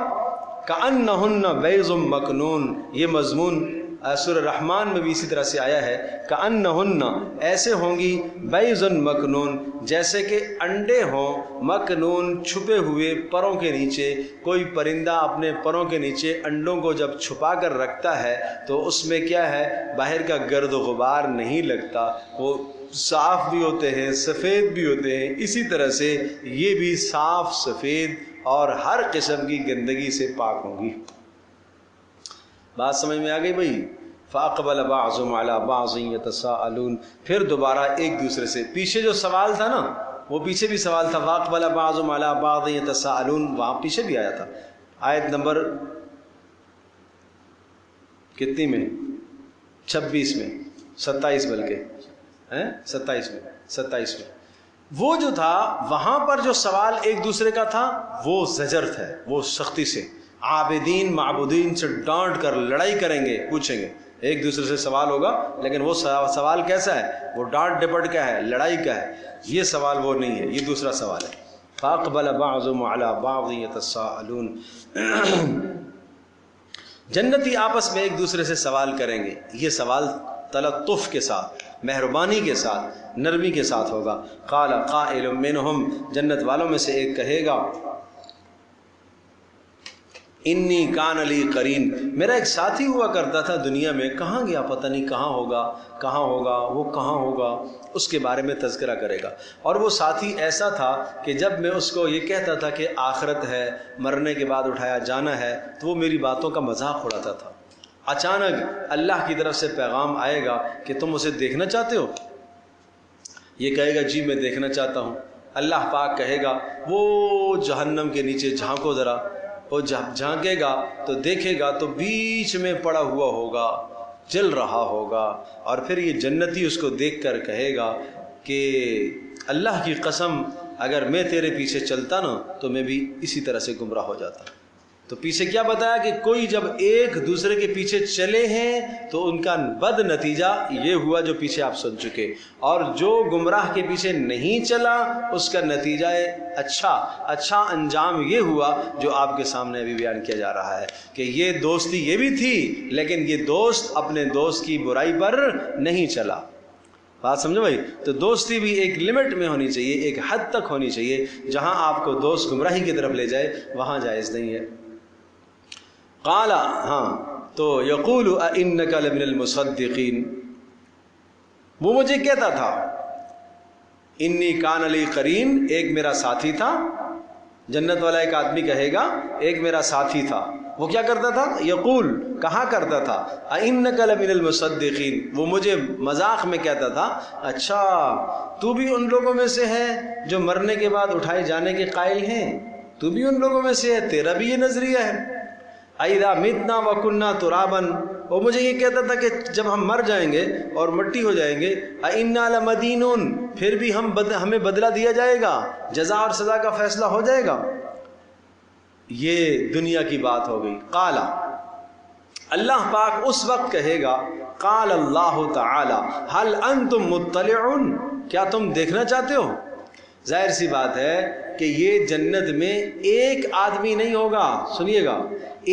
کأنہن بیض مکنون، یہ مضمون سورہ رحمان میں بھی اسی طرح سے آیا ہے، کأنہن ایسے ہوں گی، بیض مکنون جیسے کہ انڈے ہوں، مکنون چھپے ہوئے پروں کے نیچے۔ کوئی پرندہ اپنے پروں کے نیچے انڈوں کو جب چھپا کر رکھتا ہے تو اس میں کیا ہے، باہر کا گرد و غبار نہیں لگتا، وہ صاف بھی ہوتے ہیں، سفید بھی ہوتے ہیں۔ اسی طرح سے یہ بھی صاف سفید اور ہر قسم کی گندگی سے پاک ہوں گی۔ بات سمجھ میں آ گئی بھائی؟ فَأَقْبَلَ بَعْضُهُمْ عَلَى بَعْضٍ يَتَسَاءَلُونَ، پھر دوبارہ ایک دوسرے سے، پیچھے جو سوال تھا نا، وہ پیچھے بھی سوال تھا، فَأَقْبَلَ بَعْضُهُمْ عَلَى بَعْضٍ يَتَسَاءَلُونَ، وہاں پیچھے بھی آیا تھا، آیت نمبر کتنی میں؟ 26 میں، 27 بلکہ 27 میں وہ جو تھا، وہاں پر جو سوال ایک دوسرے کا تھا وہ زجر تھا، وہ سختی سے عابدین معبودین سے ڈانٹ کر لڑائی کریں گے، پوچھیں گے، ایک دوسرے سے سوال ہوگا، لیکن وہ سوال کیسا ہے؟ وہ ڈانٹ ڈپٹ کا ہے، لڑائی کا ہے، یہ سوال وہ نہیں ہے، یہ دوسرا سوال ہے۔ فَأَقْبَلَ بَعْضُهُمْ عَلَى بَعْضٍ يَتَسَاءَلُونَ، جنتی آپس میں ایک دوسرے سے سوال کریں گے، یہ سوال تلطف کے ساتھ، مہربانی کے ساتھ، نرمی کے ساتھ ہوگا۔ قال قائل منہم، جنت والوں میں سے ایک کہے گا، انی کان لی قرین، میرا ایک ساتھی ہوا کرتا تھا دنیا میں، کہاں گیا پتہ نہیں، کہاں ہوگا وہ کہاں ہوگا، اس کے بارے میں تذکرہ کرے گا۔ اور وہ ساتھی ایسا تھا کہ جب میں اس کو یہ کہتا تھا کہ آخرت ہے، مرنے کے بعد اٹھایا جانا ہے، تو وہ میری باتوں کا مذاق اڑاتا تھا۔ اچانک اللہ کی طرف سے پیغام آئے گا کہ تم اسے دیکھنا چاہتے ہو، یہ کہے گا جی میں دیکھنا چاہتا ہوں۔ اللہ پاک کہے گا وہ جہنم کے نیچے جھانکو ذرا، وہ جب جھانکے گا تو دیکھے گا تو بیچ میں پڑا ہوا ہوگا، جل رہا ہوگا، اور پھر یہ جنتی اس کو دیکھ کر کہے گا کہ اللہ کی قسم اگر میں تیرے پیچھے چلتا نا تو میں بھی اسی طرح سے گمراہ ہو جاتا۔ تو پیچھے کیا بتایا کہ کوئی جب ایک دوسرے کے پیچھے چلے ہیں تو ان کا بد نتیجہ یہ ہوا جو پیچھے آپ سن چکے، اور جو گمراہ کے پیچھے نہیں چلا اس کا نتیجہ اچھا انجام یہ ہوا جو آپ کے سامنے ابھی بیان کیا جا رہا ہے، کہ یہ دوستی یہ بھی تھی لیکن یہ دوست اپنے دوست کی برائی پر نہیں چلا۔ بات سمجھو بھائی؟ تو دوستی بھی ایک لمٹ میں ہونی چاہیے، ایک حد تک ہونی چاہیے، جہاں آپ کو دوست گمراہی کی طرف لے جائے وہاں جائز نہیں ہے۔ قال، تو یقول اِنَّكَ لَمِنَ الْمُصَدِّقِينَ، وہ مجھے کہتا تھا، انی کان لی قرین، ایک میرا ساتھی تھا، جنت والا ایک آدمی کہے گا ایک میرا ساتھی تھا، وہ کیا کرتا تھا؟ یقول، کہا کرتا تھا، اِنَّكَ لَمِنَ الْمُصَدِّقِينَ، وہ مجھے مذاق میں کہتا تھا، اچھا تو بھی ان لوگوں میں سے ہے جو مرنے کے بعد اٹھائے جانے کے قائل ہیں، تو بھی ان لوگوں میں سے ہے، تیرا بھی یہ نظریہ ہے۔ اِذَا مِتْنَا وَكُنَّا تُرَابًا، وہ مجھے یہ کہتا تھا کہ جب ہم مر جائیں گے اور مٹی ہو جائیں گے، اِنَّا لَمَدِينُونَ، پھر بھی ہمیں بدلہ دیا جائے گا، جزا اور سزا کا فیصلہ ہو جائے گا۔ یہ دنیا کی بات ہو گئی۔ قال، اللہ پاک اس وقت کہے گا، قال اللہ تعالی هل انتم مطلعون، کیا تم دیکھنا چاہتے ہو؟ ظاہر سی بات ہے کہ یہ جنت میں ایک آدمی نہیں ہوگا، سنیے گا،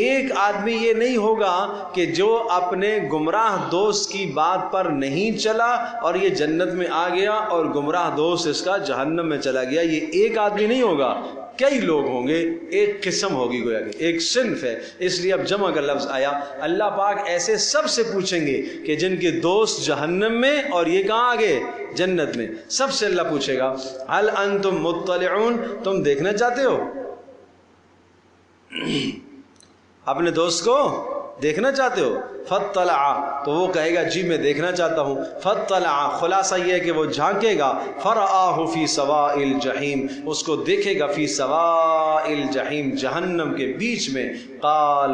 ایک آدمی یہ نہیں ہوگا کہ جو اپنے گمراہ دوست کی بات پر نہیں چلا اور یہ جنت میں آ گیا اور گمراہ دوست اس کا جہنم میں چلا گیا، یہ ایک آدمی نہیں ہوگا، کئی لوگ ہوں گے، ایک قسم ہوگی، گویا کہ ایک صنف ہے، اس لیے اب جمع کا لفظ آیا۔ اللہ پاک ایسے سب سے پوچھیں گے کہ جن کے دوست جہنم میں اور یہ کہاں آگے جنت میں، سب سے اللہ پوچھے گا هل انتم مطلعون، تم دیکھنا چاہتے ہو؟ اپنے دوست کو دیکھنا چاہتے ہو؟ فطلع، تو وہ کہے گا جی میں دیکھنا چاہتا ہوں. فطلع، خلاصہ یہ ہے کہ وہ جھانکے گا. فرآہ فی سواء الجحیم، اس کو دیکھے گا فی سواء الجحیم، جہنم کے بیچ میں. قال،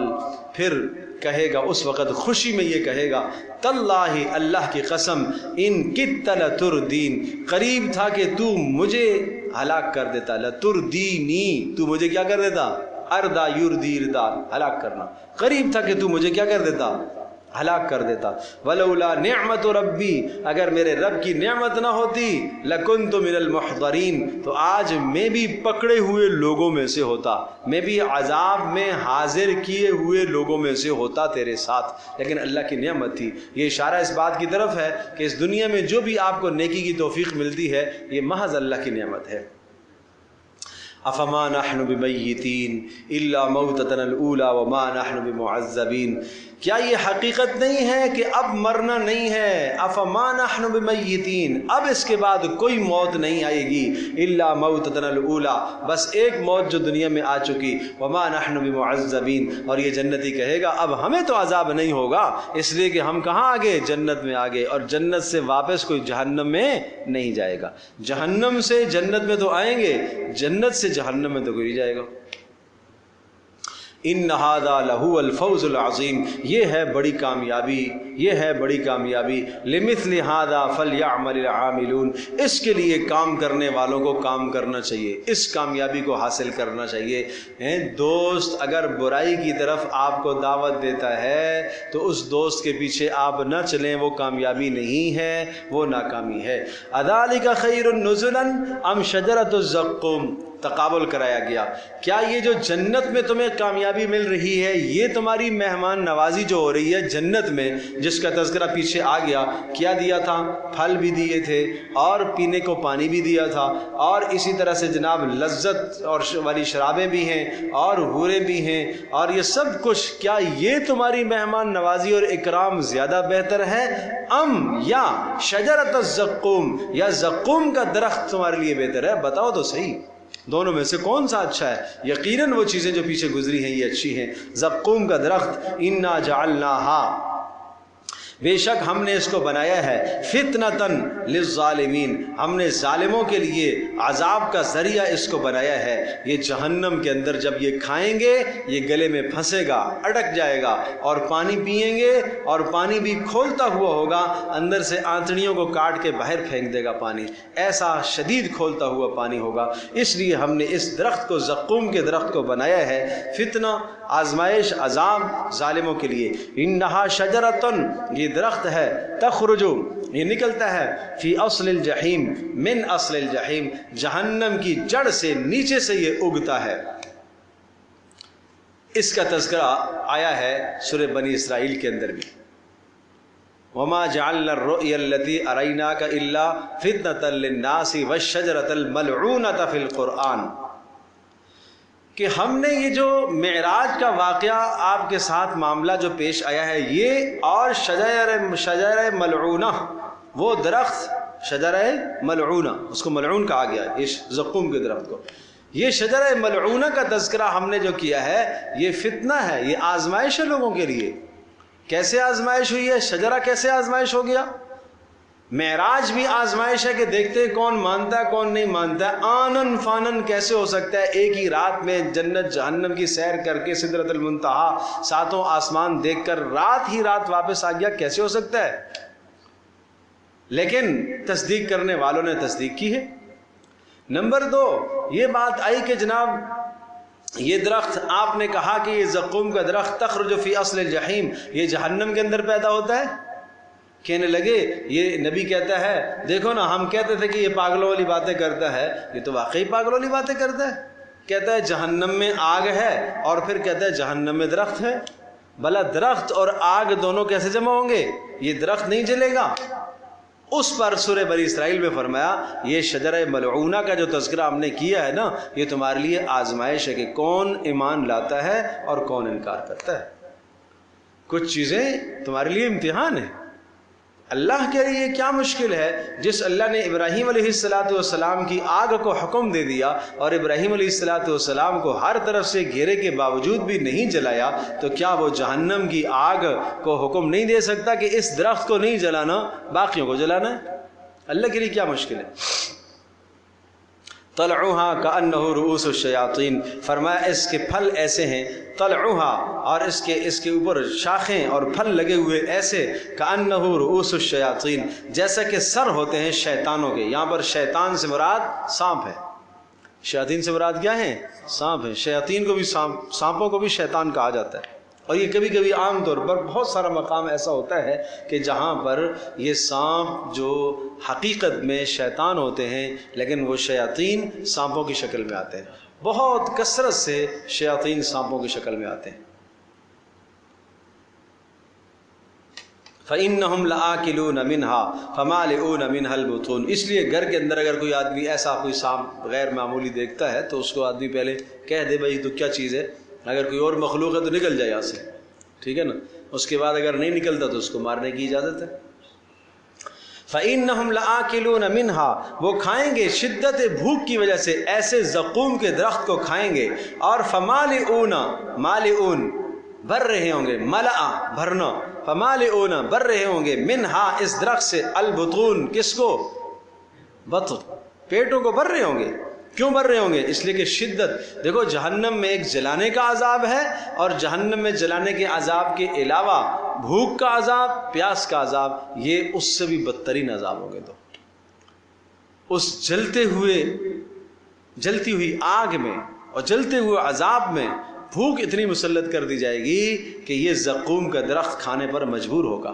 پھر کہے گا اس وقت خوشی میں یہ کہے گا تاللہ، اللہ کی قسم، ان کدت لتردین، قریب تھا کہ تو مجھے ہلاک کر دیتا. لتردینی، تو مجھے کیا کر دیتا؟ اردا یردی اردا، ہلاک کرنا. قریب تھا کہ تو مجھے کیا کر دیتا؟ ہلاک کر دیتا. ولولا نعمت ربی، اگر میرے رب کی نعمت نہ ہوتی، لکنت من المحضرین، تو آج میں بھی پکڑے ہوئے لوگوں میں سے ہوتا، میں بھی عذاب میں حاضر کیے ہوئے لوگوں میں سے ہوتا تیرے ساتھ. لیکن اللہ کی نعمت تھی. یہ اشارہ اس بات کی طرف ہے کہ اس دنیا میں جو بھی آپ کو نیکی کی توفیق ملتی ہے یہ محض اللہ کی نعمت ہے. افما نحن بمیتین الا موتتنا الاولی وما نحن بمعذبین، کیا یہ حقیقت نہیں ہے کہ اب مرنا نہیں ہے؟ افما نحن بمیتین، اب اس کے بعد کوئی موت نہیں آئے گی. الا موتتنا الاولی، بس ایک موت جو دنیا میں آ چکی. وما نحن بمعذبین، اور یہ جنتی کہے گا اب ہمیں تو عذاب نہیں ہوگا، اس لیے کہ ہم کہاں آگے؟ جنت میں آگے، اور جنت سے واپس کوئی جہنم میں نہیں جائے گا. جہنم سے جنت میں تو آئیں گے، جنت سے جہنم میں تو کوئی نہیں جائے گا. ان ھذا لہو الفوز العظیم، یہ ہے بڑی کامیابی، یہ ہے بڑی کامیابی. لمثل ھذا فلیعمل العاملون، اس کے لیے کام کرنے والوں کو کام کرنا چاہیے، اس کامیابی کو حاصل کرنا چاہیے. دوست اگر برائی کی طرف آپ کو دعوت دیتا ہے تو اس دوست کے پیچھے آپ نہ چلیں، وہ کامیابی نہیں ہے، وہ ناکامی ہے. اذالک خیر نزلا ام شجرۃ الزقوم، تقابل کرایا گیا. کیا یہ جو جنت میں تمہیں کامیابی مل رہی ہے، یہ تمہاری مہمان نوازی جو ہو رہی ہے جنت میں، جس کا تذکرہ پیچھے آ گیا، کیا دیا تھا؟ پھل بھی دیے تھے اور پینے کو پانی بھی دیا تھا، اور اسی طرح سے جناب لذت اور والی شرابیں بھی ہیں اور حوریں بھی ہیں، اور یہ سب کچھ. کیا یہ تمہاری مہمان نوازی اور اکرام زیادہ بہتر ہے؟ ام یا شجرۃ الزقوم، یا زقوم کا درخت تمہارے لیے بہتر ہے؟ بتاؤ تو صحیح، دونوں میں سے کون سا اچھا ہے؟ یقیناً وہ چیزیں جو پیچھے گزری ہیں یہ اچھی ہیں. زقوم کا درخت، انا جعلناہا، بے شک ہم نے اس کو بنایا ہے، فتنتن للظالمین، ہم نے ظالموں کے لیے عذاب کا ذریعہ اس کو بنایا ہے. یہ جہنم کے اندر جب یہ کھائیں گے یہ گلے میں پھنسے گا، اٹک جائے گا، اور پانی پئیں گے اور پانی بھی کھولتا ہوا ہوگا، اندر سے آنتڑیوں کو کاٹ کے باہر پھینک دے گا پانی، ایسا شدید کھولتا ہوا پانی ہوگا. اس لیے ہم نے اس درخت کو، زقوم کے درخت کو بنایا ہے فتنہ، آزمائش، عذاب ظالموں کے لیے. انہا شجرتن، یہ درخت ہے، تخرج، یہ نکلتا ہے، فی اصل الجحیم، من اصل الجحیم، جہنم کی جڑ سے، نیچے سے یہ اگتا ہے. اس کا تذکرہ آیا ہے سورہ بنی اسرائیل کے اندر بھی. وما جعلنا الرؤيا التي اريناك الا فتنة للناس والشجرة الملعونة في القرآن، کہ ہم نے یہ جو معراج کا واقعہ آپ کے ساتھ معاملہ جو پیش آیا ہے یہ، اور شجر ملعونہ، وہ درخت شجر ملعونہ، اس کو ملعون کہا گیا ہے اس زقوم کے درخت کو. یہ شجر ملعونہ کا تذکرہ ہم نے جو کیا ہے یہ فتنہ ہے، یہ آزمائش ہے لوگوں کے لیے. کیسے آزمائش ہوئی ہے؟ شجرہ کیسے آزمائش ہو گیا؟ معراج بھی آزمائش ہے کہ دیکھتے کون مانتا ہے کون نہیں مانتا ہے. آنن فانن کیسے ہو سکتا ہے؟ ایک ہی رات میں جنت جہنم کی سیر کر کے سدرۃ المنتہا، ساتوں آسمان دیکھ کر رات ہی رات واپس آ گیا، کیسے ہو سکتا ہے؟ لیکن تصدیق کرنے والوں نے تصدیق کی ہے. نمبر 2، یہ بات آئی کہ جناب یہ درخت، آپ نے کہا کہ یہ زقوم کا درخت تخرج فی اصل الجحیم، یہ جہنم کے اندر پیدا ہوتا ہے. کہنے لگے، یہ نبی کہتا ہے دیکھو نا، ہم کہتے تھے کہ یہ پاگلوں والی باتیں کرتا ہے، یہ تو واقعی پاگلوں والی باتیں کرتا ہے. کہتا ہے جہنم میں آگ ہے، اور پھر کہتا ہے جہنم میں درخت ہے. بھلا درخت اور آگ دونوں کیسے جمع ہوں گے؟ یہ درخت نہیں جلے گا. اس پر سورہ بنی اسرائیل میں فرمایا یہ شجرہ ملعونہ کا جو تذکرہ ہم نے کیا ہے نا، یہ تمہارے لیے آزمائش ہے کہ کون ایمان لاتا ہے اور کون انکار کرتا ہے. کچھ چیزیں تمہارے لیے امتحان ہے. اللہ کے لیے کیا مشکل ہے؟ جس اللہ نے ابراہیم علیہ السلام کی آگ کو حکم دے دیا اور ابراہیم علیہ السلام کو ہر طرف سے گھیرے کے باوجود بھی نہیں جلایا، تو کیا وہ جہنم کی آگ کو حکم نہیں دے سکتا کہ اس درخت کو نہیں جلانا، باقیوں کو جلانا ہے؟ اللہ کے لیے کیا مشکل ہے؟ طلعها كأنه رؤوس الشیاطین، فرمایا اس کے پھل ایسے ہیں، طلعها، اور اس کے اوپر شاخیں اور پھل لگے ہوئے ایسے، كأنه رؤوس الشیاطین، جیسا کہ سر ہوتے ہیں شیطانوں کے۔ یہاں پر شیطان سے مراد سانپ ہے، شیاطین سے مراد کیا ہے؟ سانپ ہے۔ شیاطین کو بھی سانپوں کو بھی شیطان کہا جاتا ہے، اور یہ کبھی کبھی عام طور پر بہت سارا مقام ایسا ہوتا ہے کہ جہاں پر یہ سانپ جو حقیقت میں شیطان ہوتے ہیں لیکن وہ شیاطین سانپوں کی شکل میں آتے ہیں، بہت کثرت سے شیاطین سانپوں کی شکل میں آتے ہیں۔ فَإِنَّهُمْ لَآكِلُونَ مِنْهَا فَمَالِئُونَ مِنْهَا الْبُطُونَ، اس لیے گھر کے اندر اگر کوئی آدمی ایسا کوئی سانپ غیر معمولی دیکھتا ہے تو اس کو آدمی پہلے کہہ دے بھائی تو کیا چیز ہے، اگر کوئی اور مخلوق ہے تو نکل جائے یہاں سے، ٹھیک ہے نا، اس کے بعد اگر نہیں نکلتا تو اس کو مارنے کی اجازت ہے۔ فَإِنَّهُمْ لَآكِلُونَ مِنْهَا، وہ کھائیں گے شدت بھوک کی وجہ سے ایسے زقوم کے درخت کو کھائیں گے، اور فَمَالِئُونَ، مالئون بھر رہے ہوں گے، ملأ بھرنا، فَمَالِئُونَ بھر رہے ہوں گے، مِنْهَا اس درخت سے، البطون کس کو؟ بطن، پیٹوں کو بھر رہے ہوں گے۔ کیوں بھر رہے ہوں گے؟ اس لیے کہ شدت، دیکھو جہنم میں ایک جلانے کا عذاب ہے، اور جہنم میں جلانے کے عذاب کے علاوہ بھوک کا عذاب، پیاس کا عذاب، یہ اس سے بھی بدترین عذاب ہوں گے۔ تو اس جلتی ہوئی آگ میں اور جلتے ہوئے عذاب میں بھوک اتنی مسلط کر دی جائے گی کہ یہ زقوم کا درخت کھانے پر مجبور ہوگا،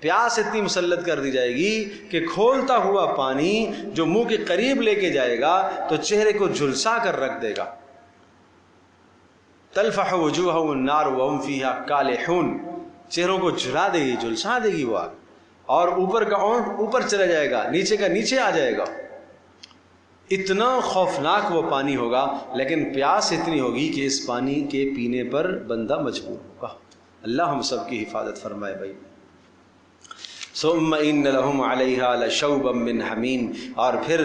پیاس اتنی مسلط کر دی جائے گی کہ کھولتا ہوا پانی جو منہ کے قریب لے کے جائے گا تو چہرے کو جھلسا کر رکھ دے گا۔ تلفح وجوہہم النار وہم فیہا کالحون، چہروں کو جھلا دے گی، جھلسا دے گی وہ آگ، اور اوپر کا اونٹ اوپر چلا جائے گا، نیچے کا نیچے آ جائے گا۔ اتنا خوفناک وہ پانی ہوگا، لیکن پیاس اتنی ہوگی کہ اس پانی کے پینے پر بندہ مجبور ہوگا۔ اللہ ہم سب کی حفاظت فرمائے بھائی۔ ثم ان لهم علیہا لشوبا من حمیم، اور پھر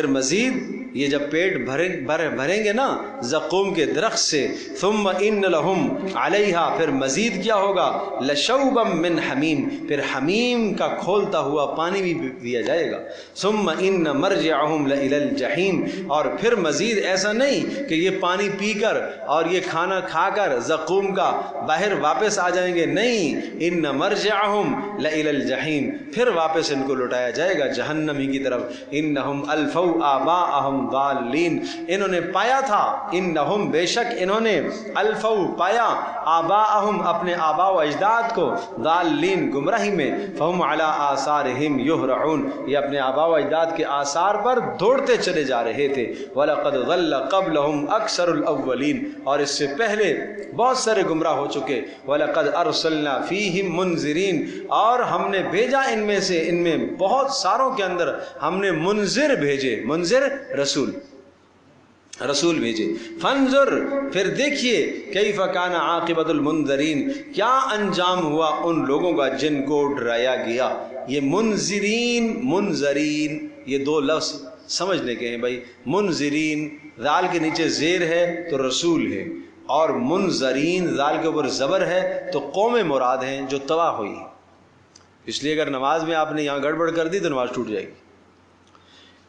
مزید یہ جب پیٹ بھریں گے نا زقوم کے درخت سے، ثم ان لهم علیہا، پھر مزید کیا ہوگا، لشوبا من حمیم، پھر حمیم کا کھولتا ہوا پانی بھی دیا جائے گا۔ ثم ان مرجعهم لإلی الجحیم، اور پھر مزید ایسا نہیں کہ یہ پانی پی کر اور یہ کھانا کھا کر زقوم کا باہر واپس آ جائیں گے، نہیں، ان مرجعهم لإلی الجحیم، پھر واپس ان کو لٹایا جائے گا جہنم ہی کی طرف۔ انہم الفوا آباءہم ضالین، انہوں نے پایا تھا، انہم بے شک انہوں نے، الفوا پایا، آباءہم اپنے آباء و اجداد کو، ضالین گمراہی میں، فہم علی آثارہم یہرعون، یہ اپنے آباء و اجداد کے آثار پر دوڑتے چلے جا رہے تھے۔ وَلَقَدْ ضَلَّ قَبْلَهُمْ أَكْثَرُ الْأَوَّلِينَ، اور اس سے پہلے بہت سارے گمراہ ہو چکے۔ وَلَقَدْ أَرْسَلْنَا فِيهِمْ مُنذِرِينَ، اور ہم نے بھیجا ان میں بہت ساروں کے اندر ہم نے منذر بھیجے، منذر رسول بھیجے۔ فانظر، پھر دیکھیے، کیف کان عاقبۃ المنذرین، کیا انجام ہوا ان لوگوں کا جن کو ڈرایا گیا۔ یہ منذرین، منذرین، یہ دو لفظ سمجھنے کے ہیں بھائی۔ منذرین ذال کے نیچے زیر ہے تو رسول ہے، اور منذرین ذال کے اوپر زبر ہے تو قوم مراد ہیں جو تباہ ہوئی ہیں۔ اس لیے اگر نماز میں آپ نے یہاں گڑبڑ کر دی تو نماز ٹوٹ جائے گی۔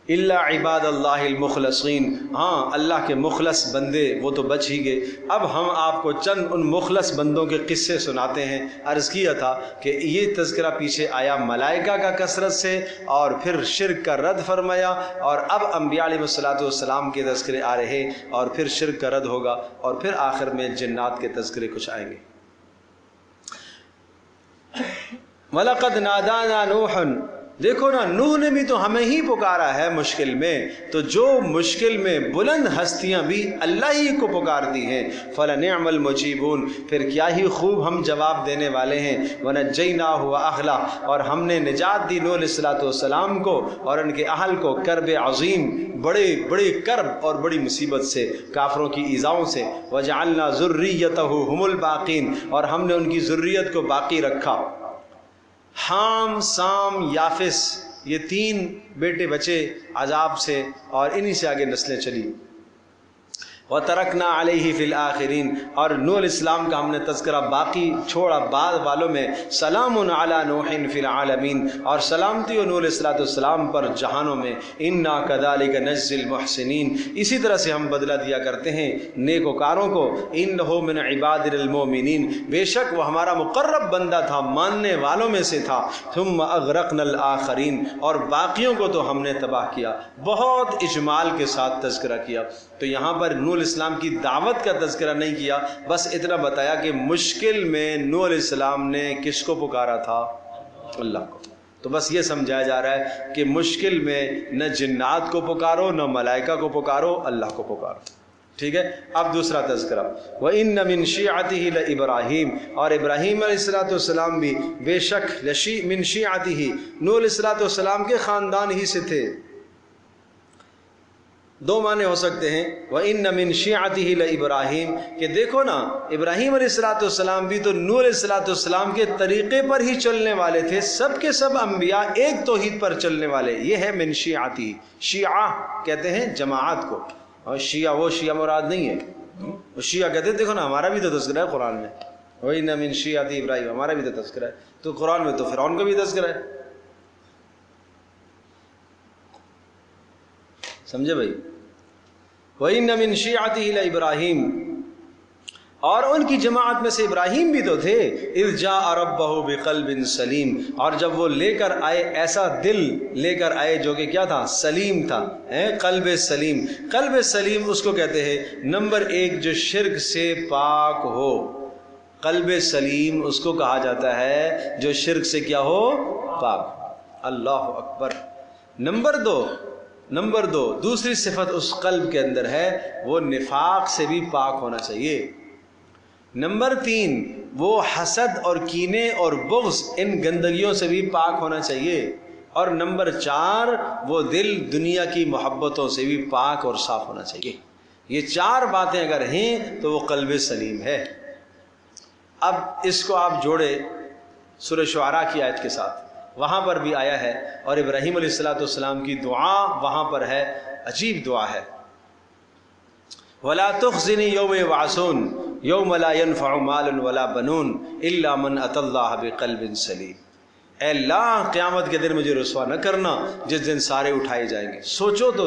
الا عباد اللہ المخلصین، ہاں اللہ کے مخلص بندے وہ تو بچ ہی گئے۔ اب ہم آپ کو چند ان مخلص بندوں کے قصے سناتے ہیں۔ عرض کیا تھا کہ یہ تذکرہ پیچھے آیا ملائکہ کا کثرت سے، اور پھر شرک کا رد فرمایا، اور اب انبیاء علیہ الصلوۃ کے تذکرے آ رہے، اور پھر شرک کا رد ہوگا، اور پھر آخر میں جنات کے تذکرے کچھ آئیں گے۔ وَلَقَدْ نَادَانَا نُوحٌ، دیکھو نا نوح نے بھی تو ہمیں ہی پکارا ہے مشکل میں، تو جو مشکل میں بلند ہستیاں بھی اللہ ہی کو پکارتی ہیں۔ فَلَنِعْمَ الْمُجِيبُونَ، پھر کیا ہی خوب ہم جواب دینے والے ہیں۔ وَنَجَّيْنَاهُ وَأَهْلَهُ، اور ہم نے نجات دی نوح علیہ السلام کو اور ان کے اہل کو، کرب عظیم، بڑے کرب اور بڑی مصیبت سے، کافروں کی ایذاؤں سے۔ وَجَعَلْنَا ذُرِّيَّتَهُ هُمُ الْبَاقِينَ، اور ہم نے ان کی ذریت کو باقی رکھا۔ حام، سام، یافس، یہ 3 بیٹے بچے عذاب سے، اور انہی سے آگے نسلیں چلی. وَتَرَكْنَا عَلَيْهِ فِي الْآخِرِينَ، اور نوح علیہ السلام کا ہم نے تذکرہ باقی چھوڑا بعد والوں میں. سلام علی نوح فی العالمین، اور سلامتی ہو نوح علیہ السلام پر جہانوں میں. انا کذالک نجزی المحسنین، اسی طرح سے ہم بدلہ دیا کرتے ہیں نیکوکاروں کو. انہ من عبادنا المؤمنین، بے شک وہ ہمارا مقرب بندہ تھا، ماننے والوں میں سے تھا. ثم اغرقنا الآخرین، اور باقیوں کو تو ہم نے تباہ کیا. بہت اجمال کے ساتھ تذکرہ کیا. تو یہاں پر نوح علیہ السلام کی دعوت کا تذکرہ نہیں کیا، بس اتنا بتایا کہ مشکل میں نوح علیہ السلام نے کس کو پکارا تھا؟ اللہ کو. تو بس یہ سمجھایا جا رہا ہے کہ مشکل میں نہ جنات کو پکارو، نہ ملائکہ کو پکارو، اللہ کو پکارو. ٹھیک ہے. اب دوسرا تذکرہ، وَإِنَّ مِن شِيعَتِهِ لَإِبْرَاهِيمَ، اور ابراہیم علیہ السلام بھی بے شک من شیعتہ، نوح علیہ السلام کے خاندان ہی سے تھے. 2 معنی ہو سکتے ہیں. وَإِنَّ مِن شِيعَتِهِ لَإِبْرَاهِيمَ، کہ دیکھو نا ابراہیم علیہ السلام بھی تو نوح علیہ السلام کے طریقے پر ہی چلنے والے تھے. سب کے سب انبیاء ایک توحید پر چلنے والے. یہ ہے من شیعتی. شیعہ کہتے ہیں جماعت کو، اور شیعہ وہ شیعہ مراد نہیں ہے. وہ شیعہ کہتے ہیں دیکھو نا ہمارا بھی تو تذکرہ ہے قرآن میں، وَإِنَّ مِن شِيعَتِهِ ابراہیم، ہمارا بھی تو تذکرہ ہے. تو قرآن میں تو فرعون کا بھی تذکرہ ہے. سمجھے بھائی؟ وَإِنَّ مِن شِيعَتِهِ لَإِبْرَاهِيمَ، اور ان کی جماعت میں سے ابراہیم بھی تو تھے. اِذْ جَاءَ رَبَّهُ بِقَلْبٍ سَلِيمٍ، اور جب وہ لے کر آئے ایسا دل لے کر آئے جو کہ کیا تھا؟ سلیم تھا. قلب سلیم. قلب سلیم اس کو کہتے ہیں نمبر 1 جو شرک سے پاک ہو. قلب سلیم اس کو کہا جاتا ہے جو شرک سے کیا ہو؟ پاک. اللہ اکبر. نمبر 2 دوسری صفت اس قلب کے اندر ہے، وہ نفاق سے بھی پاک ہونا چاہیے. نمبر 3 وہ حسد اور کینے اور بغض ان گندگیوں سے بھی پاک ہونا چاہیے. اور نمبر 4 وہ دل دنیا کی محبتوں سے بھی پاک اور صاف ہونا چاہیے. یہ 4 باتیں اگر ہیں تو وہ قلب سلیم ہے. اب اس کو آپ جوڑے سورہ شعراء کی آیت کے ساتھ، وہاں پر بھی آیا ہے، اور ابراہیم علیہ السلام کی دعا وہاں پر ہے. عجیب دعا ہے. وَلَا تُخْزِنِي يَوْمَ يُبْعَثُونَ يَوْمَ لَا يَنْفَعُ مَالٌ وَلَا بنون إِلَّا مَنْ أَتَى اللَّهَ بِقَلْبٍ سَلِيمٍ. اے اللہ قیامت کے دن مجھے رسوا نہ کرنا جس دن سارے اٹھائے جائیں گے. سوچو تو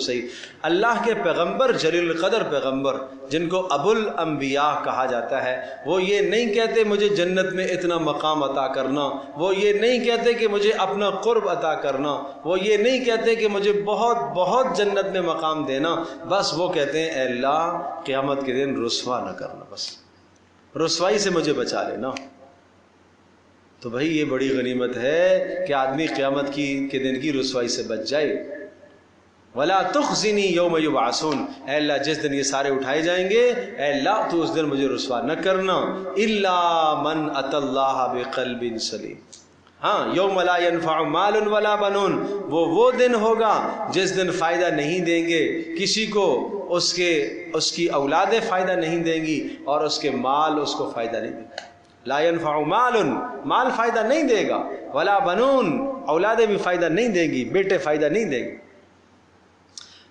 صحیح، اللہ کے پیغمبر، جلیل القدر پیغمبر جن کو ابو الانبیاء کہا جاتا ہے، وہ یہ نہیں کہتے مجھے جنت میں اتنا مقام عطا کرنا، وہ یہ نہیں کہتے کہ مجھے اپنا قرب عطا کرنا، وہ یہ نہیں کہتے کہ مجھے بہت بہت جنت میں مقام دینا. بس وہ کہتے ہیں اے اللہ قیامت کے دن رسوا نہ کرنا، بس رسوائی سے مجھے بچا لینا. تو بھائی یہ بڑی غنیمت ہے کہ آدمی قیامت کے دن کی رسوائی سے بچ جائے. وَلَا تُخْزِنِي يَوْمَ يُبْعَثُونَ، اے اللہ جس دن یہ سارے اٹھائے جائیں گے، اے اللہ تو اس دن مجھے رسوا نہ کرنا. إِلَّا مَنْ أَتَى اللَّهَ بِقَلْبٍ سَلِيمٍ. ہاں یوم لا ينفع مال ولا بنون، وہ دن ہوگا جس دن فائدہ نہیں دیں گے کسی کو، اس کی اولادیں فائدہ نہیں دیں گی، اور اس کے مال اس کو فائدہ نہیں دیں گے. لا ينفع مال فائدہ نہیں دے گا، ولا بنون اولادیں بھی فائدہ نہیں دیں گی، بیٹے فائدہ نہیں دیں گے.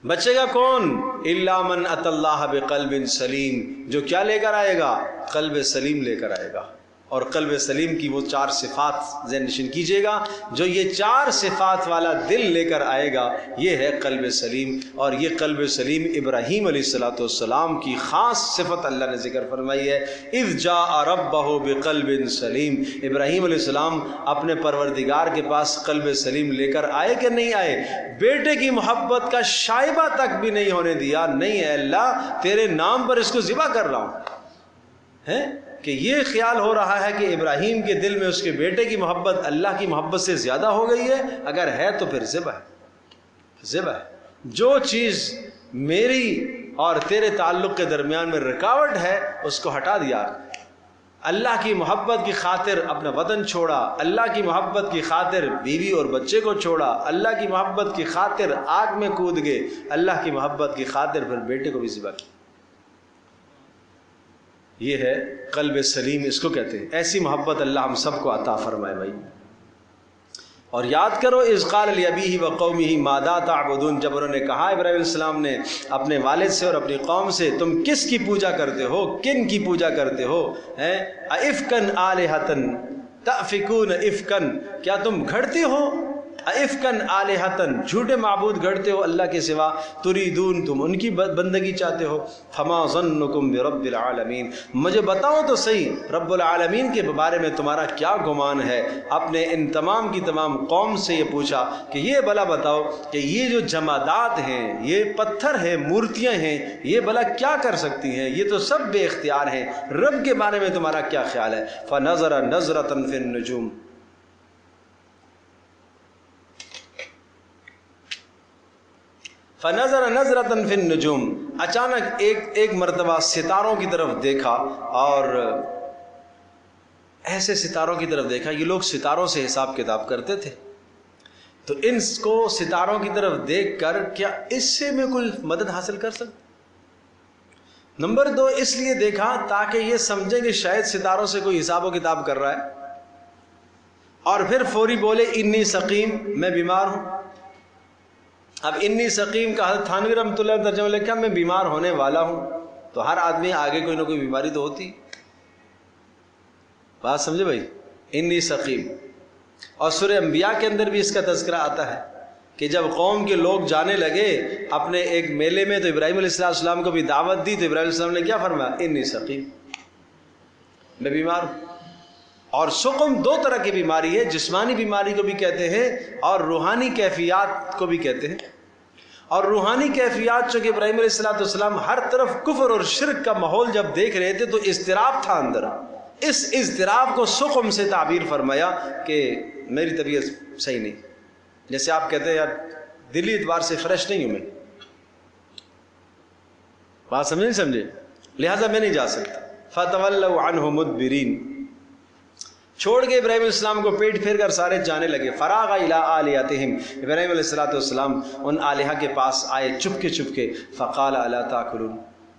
بچے گا کون؟ الا من اتى الله بقلب سلیم، جو کیا لے کر آئے گا؟ قلب سلیم لے کر آئے گا. اور قلب سلیم کی وہ 4 صفات ذہن نشین کیجئے گا، جو یہ 4 صفات والا دل لے کر آئے گا یہ ہے قلب سلیم. اور یہ قلب سلیم ابراہیم علیہ السلام کی خاص صفت اللہ نے ذکر فرمائی ہے. اذ جاء ربہ بقلب سلیم، ابراہیم علیہ السلام اپنے پروردگار کے پاس قلب سلیم لے کر آئے کہ نہیں آئے؟ بیٹے کی محبت کا شائبہ تک بھی نہیں ہونے دیا. نہیں اے اللہ تیرے نام پر اس کو ذبح کر رہا ہوں. ہے کہ یہ خیال ہو رہا ہے کہ ابراہیم کے دل میں اس کے بیٹے کی محبت اللہ کی محبت سے زیادہ ہو گئی ہے. اگر ہے تو پھر ذبح ہے. جو چیز میری اور تیرے تعلق کے درمیان میں رکاوٹ ہے اس کو ہٹا دیا. اللہ کی محبت کی خاطر اپنا وطن چھوڑا، اللہ کی محبت کی خاطر بیوی اور بچے کو چھوڑا، اللہ کی محبت کی خاطر آگ میں کود گئے، اللہ کی محبت کی خاطر پھر بیٹے کو بھی ذبح کیا. یہ ہے قلب سلیم، اس کو کہتے ہیں۔ ایسی محبت اللہ ہم سب کو عطا فرمائے بھائی۔ اور یاد کرو اذ قال لابیہ وقومہ ماذا تعبدون، جب انہوں نے کہا ابراہیم علیہ السلام نے اپنے والد سے اور اپنی قوم سے، تم کس کی پوجا کرتے ہو، کن کی پوجا کرتے ہو؟ افکن آلہۃ تأفکون افکن، کیا تم گھڑتے ہو؟ افکن آلہۃ، جھوٹے معبود گھڑتے ہو اللہ کے سوا، تریدون، تم ان کی بندگی چاہتے ہو۔ فما ظنکم برب العالمین، مجھے بتاؤ تو صحیح رب العالمین کے بارے میں تمہارا کیا گمان ہے؟ اپنے ان تمام کی تمام قوم سے یہ پوچھا کہ یہ بلا بتاؤ کہ یہ جو جمادات ہیں، یہ پتھر ہیں، مورتیاں ہیں، یہ بلا کیا کر سکتی ہیں؟ یہ تو سب بے اختیار ہیں، رب کے بارے میں تمہارا کیا خیال ہے؟ فنظر نظرۃ فی النجوم، فنظر نظرۃ فی النجوم، اچانک ایک مرتبہ ستاروں کی طرف دیکھا، اور ایسے ستاروں کی طرف دیکھا، یہ لوگ ستاروں سے حساب کتاب کرتے تھے، تو ان کو ستاروں کی طرف دیکھ کر کیا اس سے میں کوئی مدد حاصل کر سکتا؟ نمبر 2، اس لیے دیکھا تاکہ یہ سمجھیں کہ شاید ستاروں سے کوئی حساب و کتاب کر رہا ہے، اور پھر فوری بولے انی سقیم، میں بیمار ہوں۔ اب انی سقیم کا حضرت تھانوی رحمۃ اللہ ترجمہ لکھا میں بیمار ہونے والا ہوں، تو ہر آدمی آگے کوئی نہ کوئی بیماری تو ہوتی، بات سمجھے بھائی، انی سقیم۔ اور سورہ انبیاء کے اندر بھی اس کا تذکرہ آتا ہے کہ جب قوم کے لوگ جانے لگے اپنے ایک میلے میں، تو ابراہیم علیہ السلام کو بھی دعوت دی، تو ابراہیم علیہ السلام نے کیا فرمایا؟ انی سقیم، میں بیمار ہوں۔ اور سقم 2 طرح کی بیماری ہے، جسمانی بیماری کو بھی کہتے ہیں اور روحانی کیفیات کو بھی کہتے ہیں۔ اور روحانی کیفیات چونکہ ابراہیم علیہ السلام ہر طرف کفر اور شرک کا ماحول جب دیکھ رہے تھے تو اضطراب تھا اندر، اس اضطراب کو سقم سے تعبیر فرمایا کہ میری طبیعت صحیح نہیں، جیسے آپ کہتے ہیں یار دلی اعتبار سے فریش نہیں ہوں میں، بات سمجھے، لہٰذا میں نہیں جا سکتا۔ فتولوا عنہ مدبرین، چھوڑ کے ابراہیم علیہ السلام کو پیٹ پھیر کر سارے جانے لگے۔ فراغ الی آلہتہم، ابراہیم علیہ السلام ان آلہہ کے پاس آئے چپ کے، فقال الا تاکلون،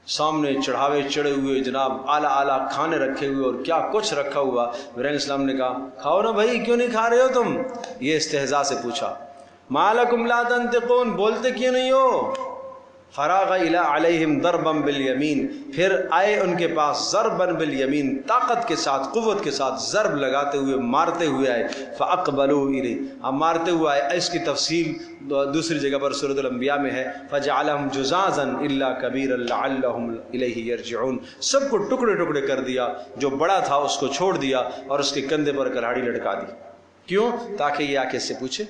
سامنے چڑھاوے چڑھے ہوئے جناب، اعلیٰ کھانے رکھے ہوئے اور کیا کچھ رکھا ہوا۔ ابراہیم علیہ السلام نے کہا کھاؤ نا بھائی، کیوں نہیں کھا رہے ہو تم؟ یہ استہزاء سے پوچھا۔ ما لکم لا تنطقون، بولتے کیوں نہیں ہو؟ فراغ الی علیہم ضربا بالیمین، پھر آئے ان کے پاس ضربا بالیمین، طاقت کے ساتھ، قوت کے ساتھ ضرب لگاتے ہوئے، مارتے ہوئے آئے۔ فاقبلوا الیہ، اب مارتے ہوئے آئے، اس کی تفصیل دوسری جگہ پر سورۃ الانبیاء میں ہے۔ فجعلہم جزازا الا کبیرا لعلہم الیہ یرجعون، سب کو ٹکڑے کر دیا، جو بڑا تھا اس کو چھوڑ دیا اور اس کے کندھے پر کلاڑی لٹکا دی۔ کیوں؟ تاکہ یہ آ کے اس سے پوچھے۔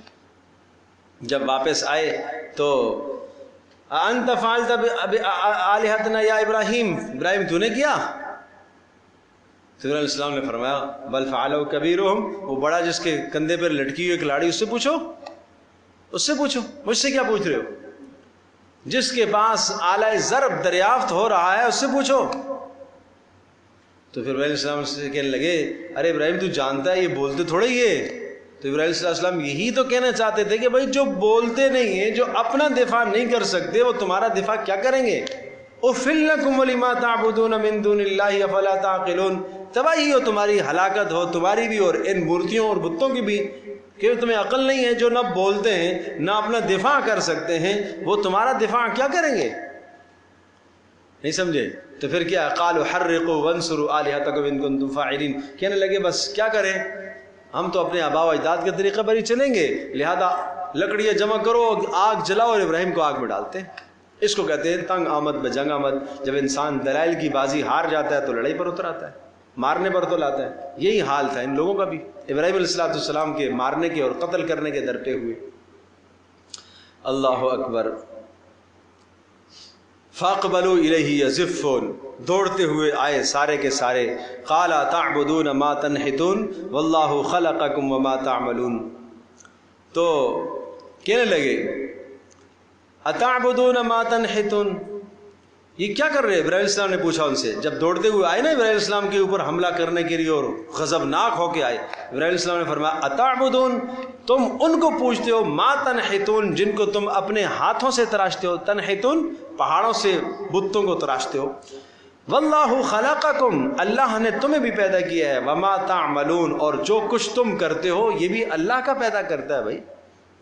جب واپس آئے تو انت فعلت بآلہتنا یا ابراہیم، ابراہیم تو نے کیا؟ تو ابراہیم علیہ السلام نے فرمایا بل فعلوا کبیرہم، وہ بڑا جس کے کندھے پر لٹکی ہوئی کلاڑی، اس سے پوچھو، اس سے پوچھو، مجھ سے کیا پوچھ رہے ہو؟ جس کے پاس آلہ ضرب دریافت ہو رہا ہے اس سے پوچھو۔ تو پھر ابراہیم علیہ السلام سے کہنے لگے ارے ابراہیم تو جانتا ہے یہ بولتے تھوڑا ہی ہے۔ تو ابراہیم علیہ السلام یہی تو کہنا چاہتے تھے کہ بھائی جو بولتے نہیں ہیں، جو اپنا دفاع نہیں کر سکتے، وہ تمہارا دفاع کیا کریں گے؟ اُفِّلْ لَكُمْ وَلِمَا تَعْبُدُونَ مِن دُونِ اللَّهِ أَفَلَا تَعْقِلُونَ، تباہی ہو تمہاری، ہلاکت ہو تمہاری بھی اور ان مورتیوں اور بتوں کی بھی، کہ تمہیں عقل نہیں ہے، جو نہ بولتے ہیں نہ اپنا دفاع کر سکتے ہیں، وہ تمہارا دفاع کیا کریں گے؟ نہیں سمجھے؟ تو پھر کیا؟ قالوا حرقوا وانصروا آلہتکم ان کنتم فاعلین، کہنے لگے بس کیا کریں، ہم تو اپنے آباء و اجداد کے طریقے پر ہی چلیں گے، لہذا لکڑیاں جمع کرو، آگ جلاؤ اور ابراہیم کو آگ میں ڈالتے ہیں۔ اس کو کہتے ہیں تنگ آمد بجنگ آمد، جب انسان دلائل کی بازی ہار جاتا ہے تو لڑائی پر اتر آتا ہے، مارنے پر تو لاتا ہے۔ یہی حال تھا ان لوگوں کا بھی، ابراہیم علیہ السلام کے مارنے کے اور قتل کرنے کے درپے ہوئے۔ اللہ اکبر۔ فاقبلوا الیہ یزفون، دوڑتے ہوئے آئے سارے کے سارے۔ قال تعبدون ما تنحتون واللہ خلقکم وما تعملون، تو کہنے لگے اتعبدون ما تنحتون، یہ کیا کر رہے ہیں؟ ابراہیم علیہ السلام نے پوچھا ان سے، جب دوڑتے ہوئے آئے نا ابراہیم علیہ السلام کے اوپر حملہ کرنے کے لیے اور غضبناک ہو کے آئے، ابراہیم علیہ السلام نے فرمایا اتعبدون، تم ان کو پوچھتے ہو، ما تنحتون، جن کو تم اپنے ہاتھوں سے تراشتے ہو، تنحتون پہاڑوں سے بتوں کو تراشتے ہو، واللہ خلقکم، اللہ نے تمہیں بھی پیدا کیا ہے، وما تعملون، اور جو کچھ تم کرتے ہو یہ بھی اللہ کا پیدا کرتا ہے بھائی،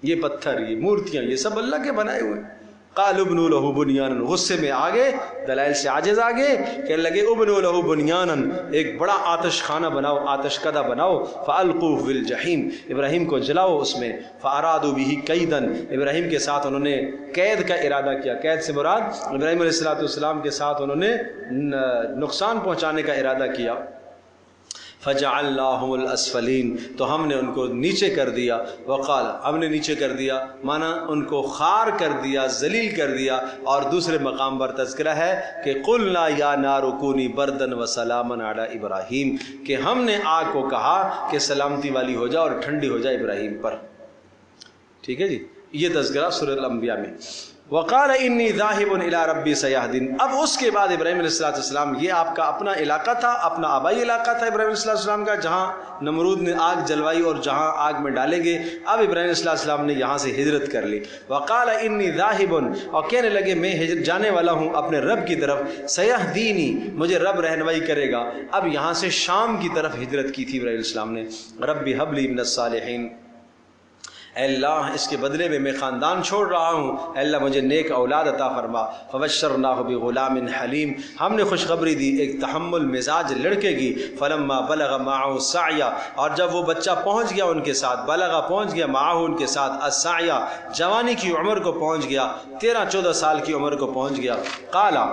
یہ پتھر، یہ مورتیاں، یہ سب اللہ کے بنائے ہوئے ہیں۔ قالوا ابنوا له بنیانا، غصے میں آگے، دلائل سے عاجز آگے، کہنے لگے ابنوا له بنیانا، ایک بڑا آتش خانہ بناؤ، آتش کدہ بناؤ، فالقوه فی الجحیم، ابراہیم کو جلاؤ اس میں، فارادوا به کیدا، ابراہیم کے ساتھ انہوں نے قید کا ارادہ کیا، قید سے مراد ابراہیم علیہ السلام کے ساتھ انہوں نے نقصان پہنچانے کا ارادہ کیا۔ فجعلناہم الاسفلین، تو ہم نے ان کو نیچے کر دیا، وقال، ہم نے نیچے کر دیا مانا ان کو خار کر دیا، ذلیل کر دیا۔ اور دوسرے مقام پر تذکرہ ہے کہ قلنا یا نار کونی بردن وسلاما علی ابراہیم، کہ ہم نے آگ کو کہا کہ سلامتی والی ہو جائے اور ٹھنڈی ہو جائے ابراہیم پر۔ ٹھیک ہے جی، یہ تذکرہ سورۃ الانبیاء میں۔ وقال انی ذاہب الی ربی سیہدین، اب اس کے بعد ابراہیم علیہ السلام، یہ آپ کا اپنا علاقہ تھا، اپنا آبائی علاقہ تھا ابراہیم علیہ السلام کا، جہاں نمرود نے آگ جلوائی اور جہاں آگ میں ڈالے گئے، اب ابراہیم علیہ السلام نے یہاں سے ہجرت کر لی۔ وقال انی ذاہب، اور کہنے لگے میں جانے والا ہوں اپنے رب کی طرف، سیہدینی، مجھے رب رہنمائی کرے گا۔ اب یہاں سے شام کی طرف ہجرت کی تھی ابراہیم علیہ السلام نے۔ ربی حب لی من الصالحین، اے اللہ اس کے بدلے میں خاندان چھوڑ رہا ہوں، اے اللہ مجھے نیک اولاد عطا فرما۔ فبشرناہ بغلام حلیم، ہم نے خوشخبری دی ایک تحمل مزاج لڑکے کی۔ فلما بلغ معه السعی، اور جب وہ بچہ پہنچ گیا ان کے ساتھ، بلغ پہنچ گیا، معه ان کے ساتھ، السعی جوانی کی عمر کو پہنچ گیا، 13-14 سال کی عمر کو پہنچ گیا، قالا،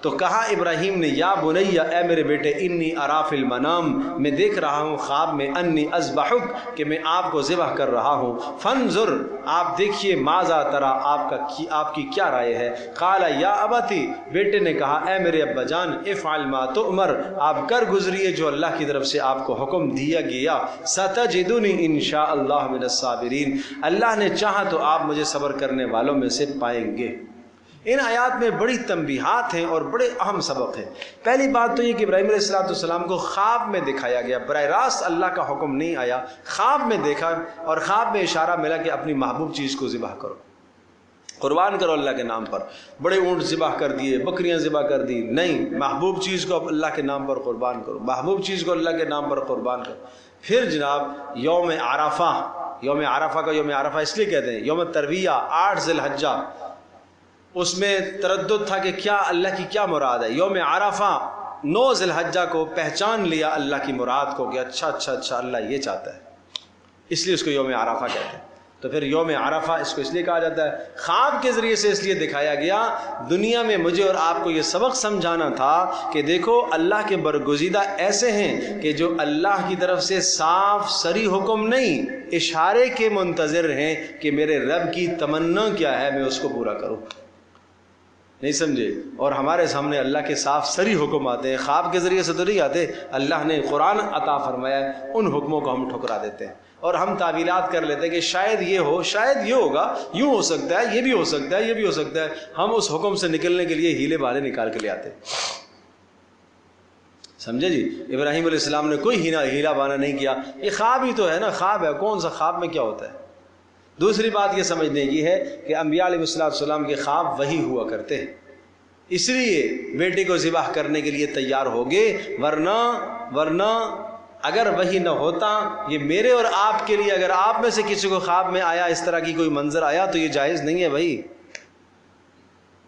تو کہا ابراہیم نے، یا بنیا، اے میرے بیٹے، انی ارا فی المنام، میں دیکھ رہا ہوں خواب میں، انی اذبحک، کہ میں آپ کو ذبح کر رہا ہوں، فانظر، آپ دیکھیے، ماذا ترا، آپ کی کیا رائے ہے؟ قال یا ابتی، بیٹے نے کہا، اے میرے ابا جان، افعل ما تؤمر، آپ کر گزریے جو اللہ کی طرف سے آپ کو حکم دیا گیا، ستجدنی انشاء اللہ من الصابرین، اللہ نے چاہا تو آپ مجھے صبر کرنے والوں میں سے پائیں گے۔ ان آیات میں بڑی تنبیہات ہیں اور بڑے اہم سبق ہیں۔ پہلی بات تو یہ کہ ابراہیم علیہ السلام کو خواب میں دکھایا گیا، براہ راست اللہ کا حکم نہیں آیا، خواب میں دیکھا اور خواب میں اشارہ ملا کہ اپنی محبوب چیز کو ذبح کرو، قربان کرو اللہ کے نام پر۔ بڑے اونٹ ذبح کر دیے، بکریاں ذبح کر دی، نہیں، محبوب چیز کو اللہ کے نام پر قربان کرو، محبوب چیز کو اللہ کے نام پر قربان کرو۔ پھر جناب یوم عرفہ، یوم عرفہ کا یوم عرفہ اس لیے کہتے ہیں، یوم ترویہ، 8 ذی الحجہ، اس میں تردد تھا کہ کیا اللہ کی کیا مراد ہے۔ یوم عرفہ 9 ذی الحجہ کو پہچان لیا اللہ کی مراد کو کہ اچھا اللہ یہ چاہتا ہے، اس لیے اس کو یوم عرفہ کہتے ہیں۔ تو پھر یوم عرفہ اس کو اس لیے کہا جاتا ہے، خواب کے ذریعے سے اس لیے دکھایا گیا، دنیا میں مجھے اور آپ کو یہ سبق سمجھانا تھا کہ دیکھو اللہ کے برگزیدہ ایسے ہیں کہ جو اللہ کی طرف سے صاف صریح حکم نہیں، اشارے کے منتظر ہیں کہ میرے رب کی تمنا کیا ہے، میں اس کو پورا کروں، نہیں سمجھے؟ اور ہمارے سامنے اللہ کے صاف صریح حکم آتے ہیں، خواب کے ذریعے سے تو نہیں آتے، اللہ نے قرآن عطا فرمایا ہے، ان حکموں کو ہم ٹھکرا دیتے ہیں اور ہم تعویلات کر لیتے ہیں کہ شاید یہ ہو، شاید یہ ہوگا، یوں ہو سکتا ہے، یہ بھی ہو سکتا ہے، یہ بھی ہو سکتا ہے، ہم اس حکم سے نکلنے کے لیے ہیلے بہانے نکال کے لے آتے ہیں۔ سمجھے جی؟ ابراہیم علیہ السلام نے کوئی ہیلا بہانہ نہیں کیا، یہ خواب ہی تو ہے نا، خواب ہے، کون سا خواب میں کیا ہوتا ہے۔ دوسری بات یہ سمجھنے کی ہے کہ انبیاء علیہ السلام کے خواب وہی ہوا کرتے ہیں، اس لیے بیٹے کو ذبح کرنے کے لیے تیار ہو گئے، ورنہ اگر وہی نہ ہوتا، یہ میرے اور آپ کے لیے، اگر آپ میں سے کسی کو خواب میں آیا، اس طرح کی کوئی منظر آیا تو یہ جائز نہیں ہے بھائی،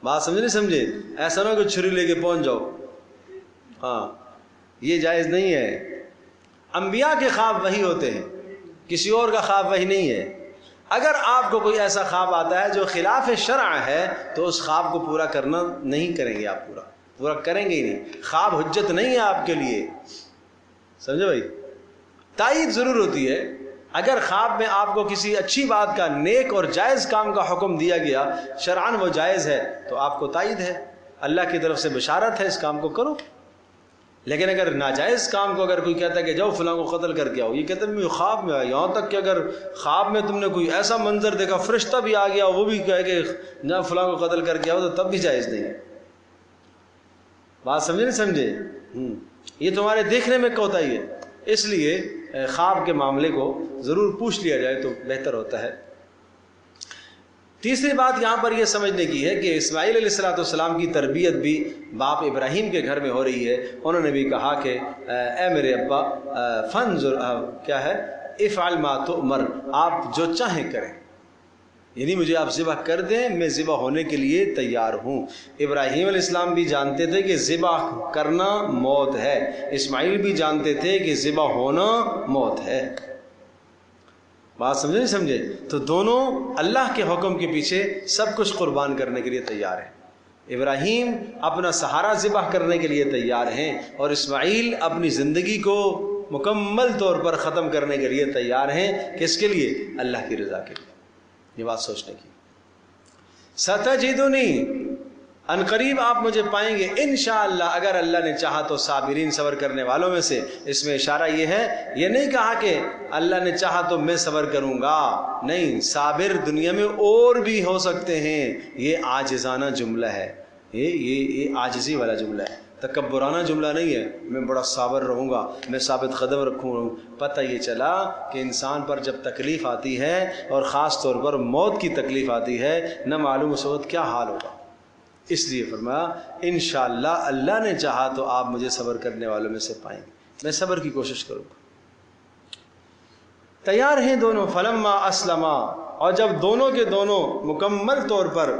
بات سمجھے نہیں سمجھے؟ ایسا نہ کہ چھری لے کے پہنچ جاؤ، ہاں یہ جائز نہیں ہے۔ انبیاء کے خواب وہی ہوتے ہیں، کسی اور کا خواب وہی نہیں ہے۔ اگر آپ کو کوئی ایسا خواب آتا ہے جو خلاف شرع ہے تو اس خواب کو پورا کرنا نہیں کریں گے، آپ پورا کریں گے ہی نہیں، خواب حجت نہیں ہے آپ کے لیے، سمجھے بھائی؟ تائید ضرور ہوتی ہے، اگر خواب میں آپ کو کسی اچھی بات کا، نیک اور جائز کام کا حکم دیا گیا، شرعاً وہ جائز ہے، تو آپ کو تائید ہے، اللہ کی طرف سے بشارت ہے، اس کام کو کرو۔ لیکن اگر ناجائز کام کو اگر کوئی کہتا ہے کہ جاؤ فلاں کو قتل کر کے آؤ، یہ کہتے ہیں خواب میں آیا، یہاں تک کہ اگر خواب میں تم نے کوئی ایسا منظر دیکھا، فرشتہ بھی آ گیا، وہ بھی کہے کہ جا فلاں کو قتل کر کے آؤ، تو تب بھی جائز نہیں ہے۔ بات سمجھے نہیں سمجھے؟ یہ تمہارے دیکھنے میں کوتاہی ہے، اس لیے خواب کے معاملے کو ضرور پوچھ لیا جائے تو بہتر ہوتا ہے۔ تیسری بات یہاں پر یہ سمجھنے کی ہے کہ اسماعیل علیہ الصلوۃ والسلام کی تربیت بھی باپ ابراہیم کے گھر میں ہو رہی ہے. انہوں نے بھی کہا کہ اے میرے ابا فانظر کیا ہے افعل ما تؤمر، آپ جو چاہیں کریں، یعنی مجھے آپ ذبح کر دیں، میں ذبح ہونے کے لیے تیار ہوں. ابراہیم علیہ السلام بھی جانتے تھے کہ ذبح کرنا موت ہے، اسماعیل بھی جانتے تھے کہ ذبح ہونا موت ہے. بات سمجھے نہیں سمجھے؟ تو دونوں اللہ کے حکم کے پیچھے سب کچھ قربان کرنے کے لیے تیار ہیں. ابراہیم اپنا سہارا ذبح کرنے کے لیے تیار ہیں اور اسماعیل اپنی زندگی کو مکمل طور پر ختم کرنے کے لیے تیار ہیں. کس کے لیے؟ اللہ کی رضا کے لیے. یہ بات سوچنے کی. ستجدنی، ان قریب آپ مجھے پائیں گے انشاءاللہ اگر اللہ نے چاہا تو صابرین، صبر کرنے والوں میں سے. اس میں اشارہ یہ ہے، یہ نہیں کہا کہ اللہ نے چاہا تو میں صبر کروں گا، نہیں، صابر دنیا میں اور بھی ہو سکتے ہیں. یہ عاجزانہ جملہ ہے، یہ عاجزی والا جملہ ہے، تکبرانہ جملہ نہیں ہے. میں بڑا صابر رہوں گا، میں ثابت قدم رکھوں گا. پتہ یہ چلا کہ انسان پر جب تکلیف آتی ہے اور خاص طور پر موت کی تکلیف آتی ہے، نہ معلوم اس وقت کیا حال ہوگا. اس لیے فرمایا انشاءاللہ اللہ نے چاہا تو آپ مجھے صبر کرنے والوں میں سے پائیں گے. میں صبر کی کوشش کروں گا. تیار ہیں دونوں. فلما اسلما، اور جب دونوں کے دونوں مکمل طور پر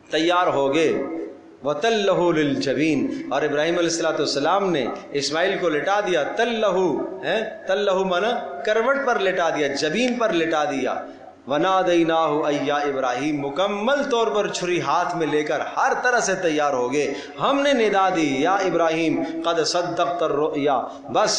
تیار ہو گئے، وَتَلَّهُ لِلْجَبِينِ، اور ابراہیم علیہ الصلوۃ والسلام نے اسماعیل کو لٹا دیا. تلہ مانا کروٹ پر لٹا دیا، جبین پر لٹا دیا. وَنَادَيْنَاهُ أَيْ يَا ابراہیم، مکمل طور پر چھری ہاتھ میں لے کر ہر طرح سے تیار ہو گئے. ہم نے ندا دی، یا ابراہیم قد صدقت الرؤیا، بس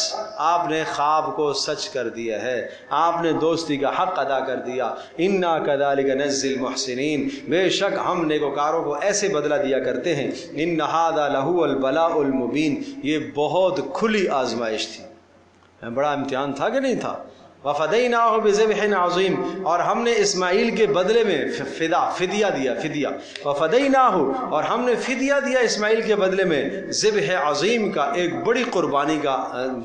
آپ نے خواب کو سچ کر دیا ہے، آپ نے دوستی کا حق ادا کر دیا. انا كذلك نجزي المحسنین، بے شک ہم نیکوکاروں کو ایسے بدلہ دیا کرتے ہیں. ان هذا لهو البلاء المبین، یہ بہت کھلی آزمائش تھی. بڑا امتحان تھا کہ نہیں تھا. وَفَدَيْنَاهُ بِذِبْحٍ عَظِيمٍ، اور ہم نے اسماعیل کے بدلے میں فدیہ دیا، فدیہ. وَفَدَيْنَاهُ، اور ہم نے فدیہ دیا اسماعیل کے بدلے میں ذبح عظیم کا، ایک بڑی قربانی کا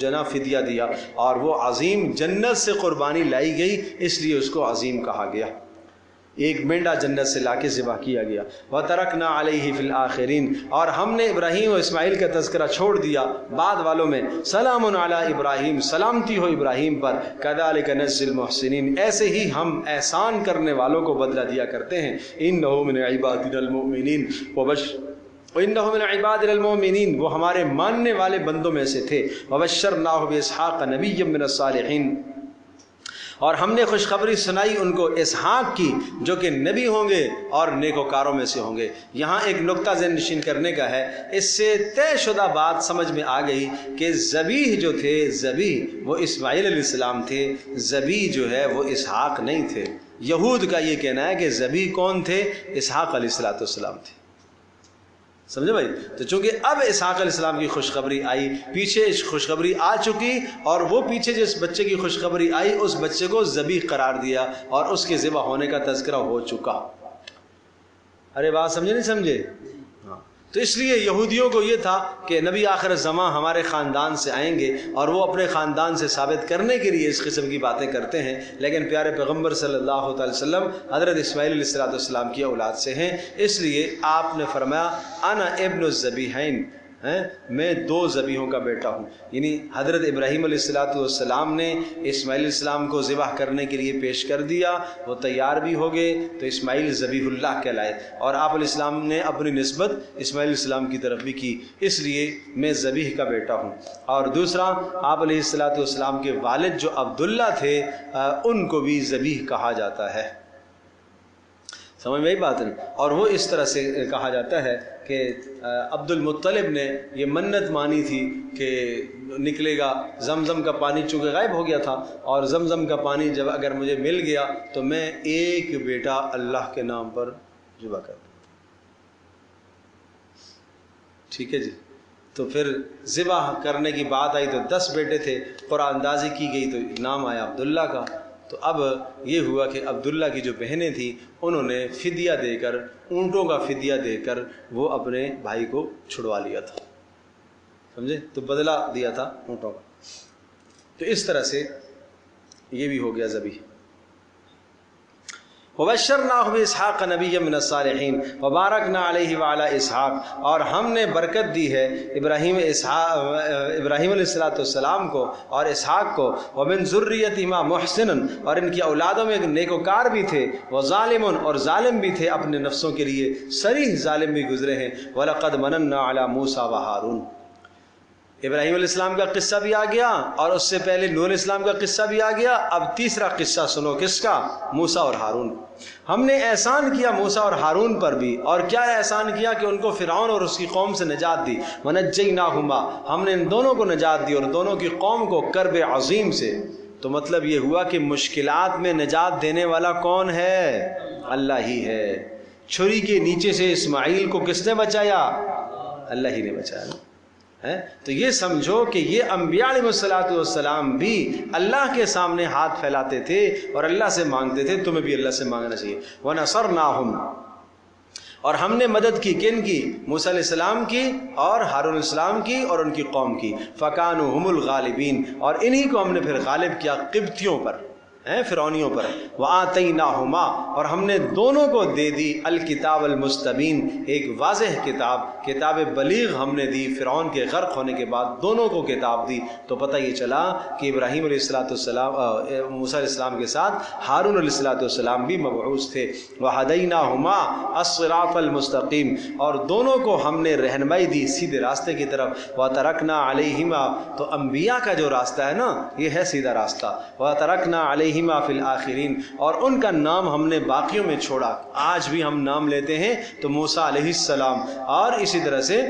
جناب فدیہ دیا. اور وہ عظیم جنت سے قربانی لائی گئی، اس لیے اس کو عظیم کہا گیا. ایک مینڈا جنت سے لا کے ذبح کیا گیا. وَتَرَكْنَا عَلَيْهِ فِي الْآخِرِينَ، اور ہم نے ابراہیم و اسماعیل کا تذکرہ چھوڑ دیا بعد والوں میں. سلام علی ابراہیم، سلامتی ہو ابراہیم پر. كَذَلِكَ نَجْزِي الْمُحْسِنِينَ، ایسے ہی ہم احسان کرنے والوں کو بدلہ دیا کرتے ہیں. إِنَّهُ مِنْ عِبَادِنَا الْمُؤْمِنِينَ وَإِنَّهُ مِنْ عِبَادِنَا الْمُؤْمِنِينَ، وہ ہمارے ماننے والے بندوں میں سے تھے. وَبَشَّرْنَاهُ بِإِسْحَاقَ نَبِيًّا مِنَ الصَّالِحِينَ، اور ہم نے خوشخبری سنائی ان کو اسحاق کی، جو کہ نبی ہوں گے اور نیکوکاروں میں سے ہوں گے. یہاں ایک نقطہ ذہن نشین کرنے کا ہے. اس سے طے شدہ بات سمجھ میں آ گئی کہ ذبیح جو تھے، ذبیح وہ اسماعیل علیہ السلام تھے، ذبیح جو ہے وہ اسحاق نہیں تھے. یہود کا یہ کہنا ہے کہ ذبیح کون تھے؟ اسحاق علیہ الصلوۃ والسلام تھے. سمجھے بھائی؟ تو چونکہ اب اسحاق علیہ السلام کی خوشخبری آئی، پیچھے خوشخبری آ چکی، اور وہ پیچھے جس بچے کی خوشخبری آئی اس بچے کو ذبیح قرار دیا اور اس کے ذبح ہونے کا تذکرہ ہو چکا. ارے بات سمجھے نہیں سمجھے؟ ہاں. تو اس لیے یہودیوں کو یہ تھا کہ نبی آخر الزمان ہمارے خاندان سے آئیں گے، اور وہ اپنے خاندان سے ثابت کرنے کے لیے اس قسم کی باتیں کرتے ہیں. لیکن پیارے پیغمبر صلی اللہ تعالی وسلم حضرت اسماعیل علیہ الصلوۃ والسلام کی اولاد سے ہیں، اس لیے آپ نے فرمایا انا ابن الذبیحین، میں دو ذبیحوں کا بیٹا ہوں. یعنی حضرت ابراہیم علیہ الصلوۃ والسلام نے اسماعیل علیہ السلام کو ذبح کرنے کے لیے پیش کر دیا، وہ تیار بھی ہو گئے، تو اسماعیل ذبیح اللہ کہلائے. اور آپ علیہ السلام نے اپنی نسبت اسماعیل علیہ السلام کی طرف بھی کی، اس لیے میں ذبیح کا بیٹا ہوں. اور دوسرا، آپ علیہ الصلوۃ والسلام کے والد جو عبداللہ تھے، ان کو بھی ذبیح کہا جاتا ہے. سمجھ میں آئی بات نہیں؟ اور وہ اس طرح سے کہا جاتا ہے کہ عبد المطلب نے یہ منت مانی تھی کہ نکلے گا زمزم کا پانی، چونکہ غائب ہو گیا تھا، اور زمزم کا پانی جب اگر مجھے مل گیا تو میں ایک بیٹا اللہ کے نام پر ذبح کر دوں. ٹھیک ہے جی. تو پھر ذبح کرنے کی بات آئی تو 10 بیٹے تھے، قرآن اندازی کی گئی تو نام آیا عبداللہ کا. تو اب یہ ہوا کہ عبداللہ کی جو بہنیں تھیں انہوں نے فدیہ دے کر، اونٹوں کا فدیہ دے کر وہ اپنے بھائی کو چھڑوا لیا تھا. سمجھے؟ تو بدلہ دیا تھا اونٹوں کا. تو اس طرح سے یہ بھی ہو گیا ذبیح. وبشرناہ باسحاق نبیا من الصالحین وبارکنا علیہ وعلی اسحاق، اور ہم نے برکت دی ہے ابراہیم علیہ السلام کو اور اسحاق کو، ومن ذریتہما محسن، اور ان کی اولادوں میں نیکوکار بھی تھے، وظالم، اور ظالم بھی تھے اپنے نفسوں کے لیے، صریح ظالم بھی گزرے ہیں۔ وَلَقَدْ مَنَنَّا عَلَى مُوسَى وَهَارُونَ، ابراہیم علیہ السلام کا قصہ بھی آ گیا، اور اس سے پہلے نوح علیہ السلام کا قصہ بھی آ گیا۔ اب تیسرا قصہ سنو، کس کا؟ موسیٰ اور ہارون۔ ہم نے احسان کیا موسیٰ اور ہارون پر بھی، اور کیا احسان کیا کہ ان کو فرعون اور اس کی قوم سے نجات دی۔ وَنَجَّيْنَاهُمَا، ہم نے ان دونوں کو نجات دی اور دونوں کی قوم کو کرب عظیم سے۔ تو مطلب یہ ہوا کہ مشکلات میں نجات دینے والا کون ہے؟ اللہ ہی ہے۔ چھری کے نیچے سے اسماعیل کو کس نے بچایا؟ اللہ ہی نے بچایا۔ تو یہ سمجھو کہ یہ انبیاء علیہ السلام بھی اللہ کے سامنے ہاتھ پھیلاتے تھے اور اللہ سے مانگتے تھے، تمہیں بھی اللہ سے مانگنا چاہیے۔ وَنَصَرْنَاهُمْ، اور ہم نے مدد کی، کن کی؟ موسیٰ علیہ السلام کی اور ہارون علیہ السلام کی اور ان کی قوم کی۔ فَكَانُوا هُمُ الْغَالِبِينَ، اور انہی کو ہم نے پھر غالب کیا قبطیوں پر، فرعونیوں پر۔ وَآتَيْنَاهُمَا، اور ہم نے دونوں کو دے دی الکتاب المستبین، ایک واضح کتاب، کتاب بلیغ ہم نے دی۔ فرعون کے غرق ہونے کے بعد دونوں کو کتاب دی، تو پتہ یہ چلا کہ ابراہیم علیہ السلام موسیٰ علیہ السلام کے ساتھ ہارون علیہ السلام بھی مبعوث تھے۔ وَهَدَيْنَاهُمَا الصِّرَاطَ الْمُسْتَقِيمَ، اور دونوں کو ہم نے رہنمائی دی سیدھے راستے کی طرف۔ وَتَرَكْنَا عَلَيْهِمَا، تو انبیاء کا جو راستہ ہے نا، یہ ہے سیدھا راستہ۔ وَتَرَكْنَا عَلَيْهِمَا فی الآخرین، اور ان کا نام ہم نے باقیوں میں چھوڑا۔ آج بھی ہم نام لیتے ہیں تو موسیٰ علیہ السلام، اور اسی طرح سے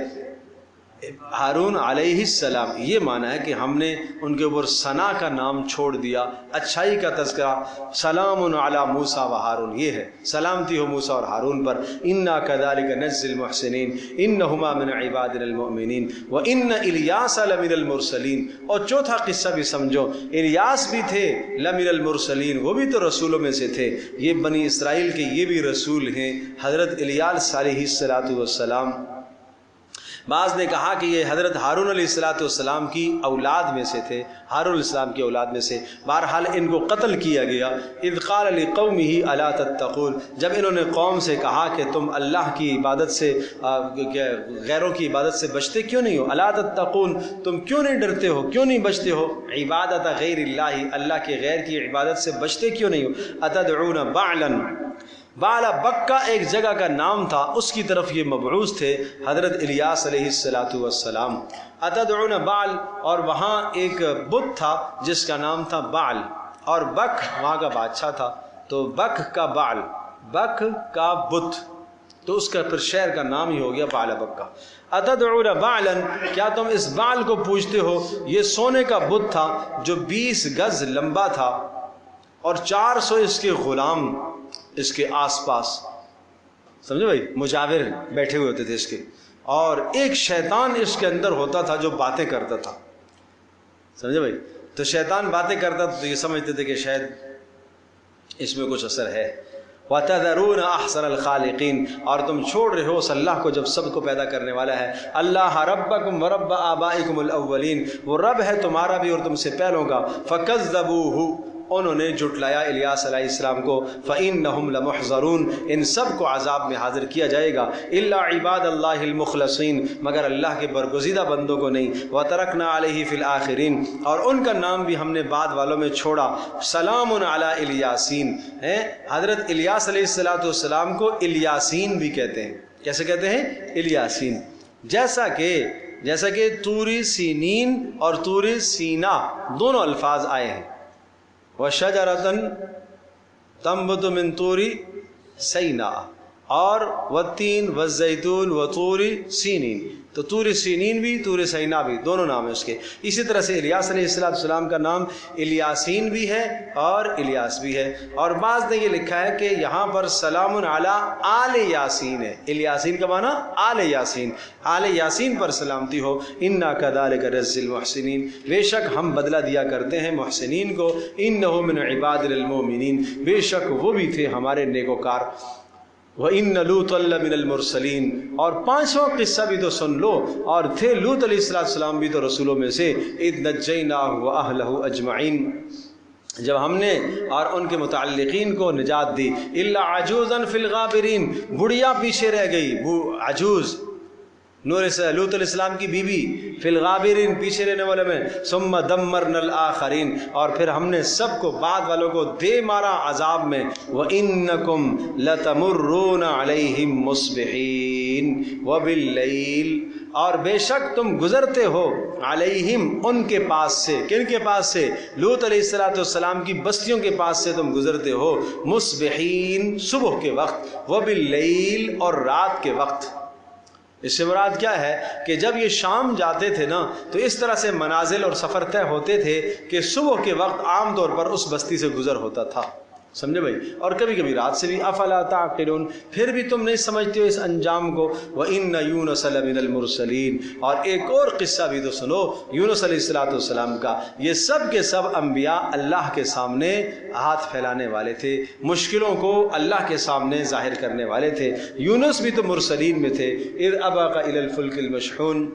ہارون علیہ السلام، یہ معنی ہے کہ ہم نے ان کے اوپر ثنا کا نام چھوڑ دیا، اچھائی کا تذکرہ۔ سلام علی موسیٰ و ہارون، یہ ہے سلامتی ہو موسیٰ اور ہارون پر۔ انا کذالک نجزی المحسنین انہما من عبادنا المؤمنین وان الیاس لمن المرسلین۔ اور چوتھا قصہ بھی سمجھو، الیاس بھی تھے لمن المرسلین، وہ بھی تو رسولوں میں سے تھے۔ یہ بنی اسرائیل کے یہ بھی رسول ہیں، حضرت الیاس علیہ السلام۔ بعض نے کہا کہ یہ حضرت ہارون علیہ السلام کی اولاد میں سے تھے، ہارون علیہ السلام کی اولاد میں سے۔ بہرحال ان کو قتل کیا گیا۔ اذ قال لقومه الا تتقون، جب انہوں نے قوم سے کہا کہ تم اللہ کی عبادت سے، غیروں کی عبادت سے بچتے کیوں نہیں ہو؟ الا تتقون، تم کیوں نہیں ڈرتے ہو، کیوں نہیں بچتے ہو؟ عبادت غیر اللہ، اللہ کے غیر کی عبادت سے بچتے کیوں نہیں ہو؟ اتدعون بعلا، بالا بکہ ایک جگہ کا نام تھا، اس کی طرف یہ مبعوث تھے حضرت الیاس علیہ السلام۔ اتدعون بعل، اور وہاں ایک بت تھا جس کا نام تھا بعل، اور بک وہاں کا بادشاہ تھا، تو بک کا بعل، بک کا بت، تو اس کا پھر شہر کا نام ہی ہو گیا بالا بکہ۔ اتدعون بعلا، کیا تم اس بعل کو پوجتے ہو؟ یہ سونے کا بت تھا جو 20 گز لمبا تھا، اور 400 اس کے غلام اس کے آس پاس، سمجھو بھائی، مجاور بیٹھے ہوئے ہوتے تھے اس کے، اور ایک شیطان اس کے اندر ہوتا تھا جو باتیں کرتا تھا، سمجھو بھائی۔ تو شیطان باتیں کرتا تھا تو یہ سمجھتے تھے کہ شاید اس میں کچھ اثر ہے۔ وَتَذَرُونَ أَحْسَنَ الْخَالِقِينَ، اور تم چھوڑ رہے ہو اس اللہ کو جب سب کو پیدا کرنے والا ہے۔ اللہ ربکم ورب آبائکم الاولین، وہ رب ہے تمہارا بھی اور تم سے پہلوں کا۔ فَكَذَّبُوهُ، انہوں نے جھٹلایا الیاس علیہ السلام کو۔ فَإِنَّهُمْ لَمُحْضَرُونَ، ان سب کو عذاب میں حاضر کیا جائے گا۔ إِلَّا عِبَادَ اللَّهِ الْمُخْلَصِينَ، مگر اللہ کے برگزیدہ بندوں کو نہیں۔ وَتَرَكْنَا عَلَيْهِ فِي الْآخِرِينَ، اور ان کا نام بھی ہم نے بعد والوں میں چھوڑا۔ سلام علی الیاسین، حضرت الیاس علیہ السلام کو الیاسین بھی کہتے ہیں۔ کیسے کہتے ہیں؟ الیاسین۔ جیسا کہ طوری سینین اور طوری سینا دونوں الفاظ آئے ہیں۔ وَشَجَرَةً تَنبُتُ مِن طُورِ سِینَاءَ، اور والتین والزیتون وطور سینین، تو طور سینین بھی طور سینا بھی دونوں نام ہیں اس کے۔ اسی طرح سے الیاس علیہ السلام کا نام الیاسین بھی ہے اور الیاس بھی ہے۔ اور بعض نے یہ لکھا ہے کہ یہاں پر سلام علی آل یاسین ہے، الیاسین کا معنی آل یاسین، آل یاسین پر سلامتی ہو۔ انا کذالک نجزی المحسنین، بے شک ہم بدلہ دیا کرتے ہیں محسنین کو۔ انہ من عبادنا المؤمنین، بے شک وہ بھی تھے ہمارے نیکوکار۔ وَإِنَّ لُوطًا لَّمِنَ الْمُرْسَلِينَ، اور پانچواں قصہ بھی تو سن لو، اور تھے لوط علیہ السلام بھی تو رسولوں میں سے۔ اِذْ نَجَّيْنَاهُ وَأَهْلَهُ أَجْمَعِينَ، جب ہم نے اور ان کے متعلقین کو نجات دی، الا عجوزا فی الغابرین، بڑھیا پیچھے رہ گئی، عجوز نور سے لوط علیہ السلام کی بیوی، فی الغابرین پیچھے رہنے والے میں، ثم دمرنا الآخرین، اور پھر ہم نے سب کو بعد والوں کو دے مارا عذاب میں، وَإِنَّكُمْ لَتَمُرُّونَ عَلَيْهِمْ مُصْبِحِينَ وَبِاللَّيْلِ، اور بے شک تم گزرتے ہو علیہم ان کے پاس سے، کن کے پاس سے؟ لوط علیہ السلام کی بستیوں کے پاس سے تم گزرتے ہو، مصبحین صبح کے وقت، وباللیل اور رات کے وقت۔ اس سے مراد کیا ہے کہ جب یہ شام جاتے تھے نا تو اس طرح سے منازل اور سفر طے ہوتے تھے کہ صبح کے وقت عام طور پر اس بستی سے گزر ہوتا تھا، سمجھے بھائی، اور کبھی کبھی رات سے بھی۔ افلا تعقلون، پھر بھی تم نہیں سمجھتے ہو اس انجام کو۔ وَإِنَّ يُونُسَ لَمِنَ الْمُرْسَلِينَ، اور ایک اور قصہ بھی تو سنو یونس علیہ السلام کا۔ یہ سب کے سب انبیاء اللہ کے سامنے ہاتھ پھیلانے والے تھے، مشکلوں کو اللہ کے سامنے ظاہر کرنے والے تھے۔ یونس بھی تو مرسلین میں تھے۔ اِذْ أَبَقَ إِلَى الْفُلْكِ الْمَشْحُونِ،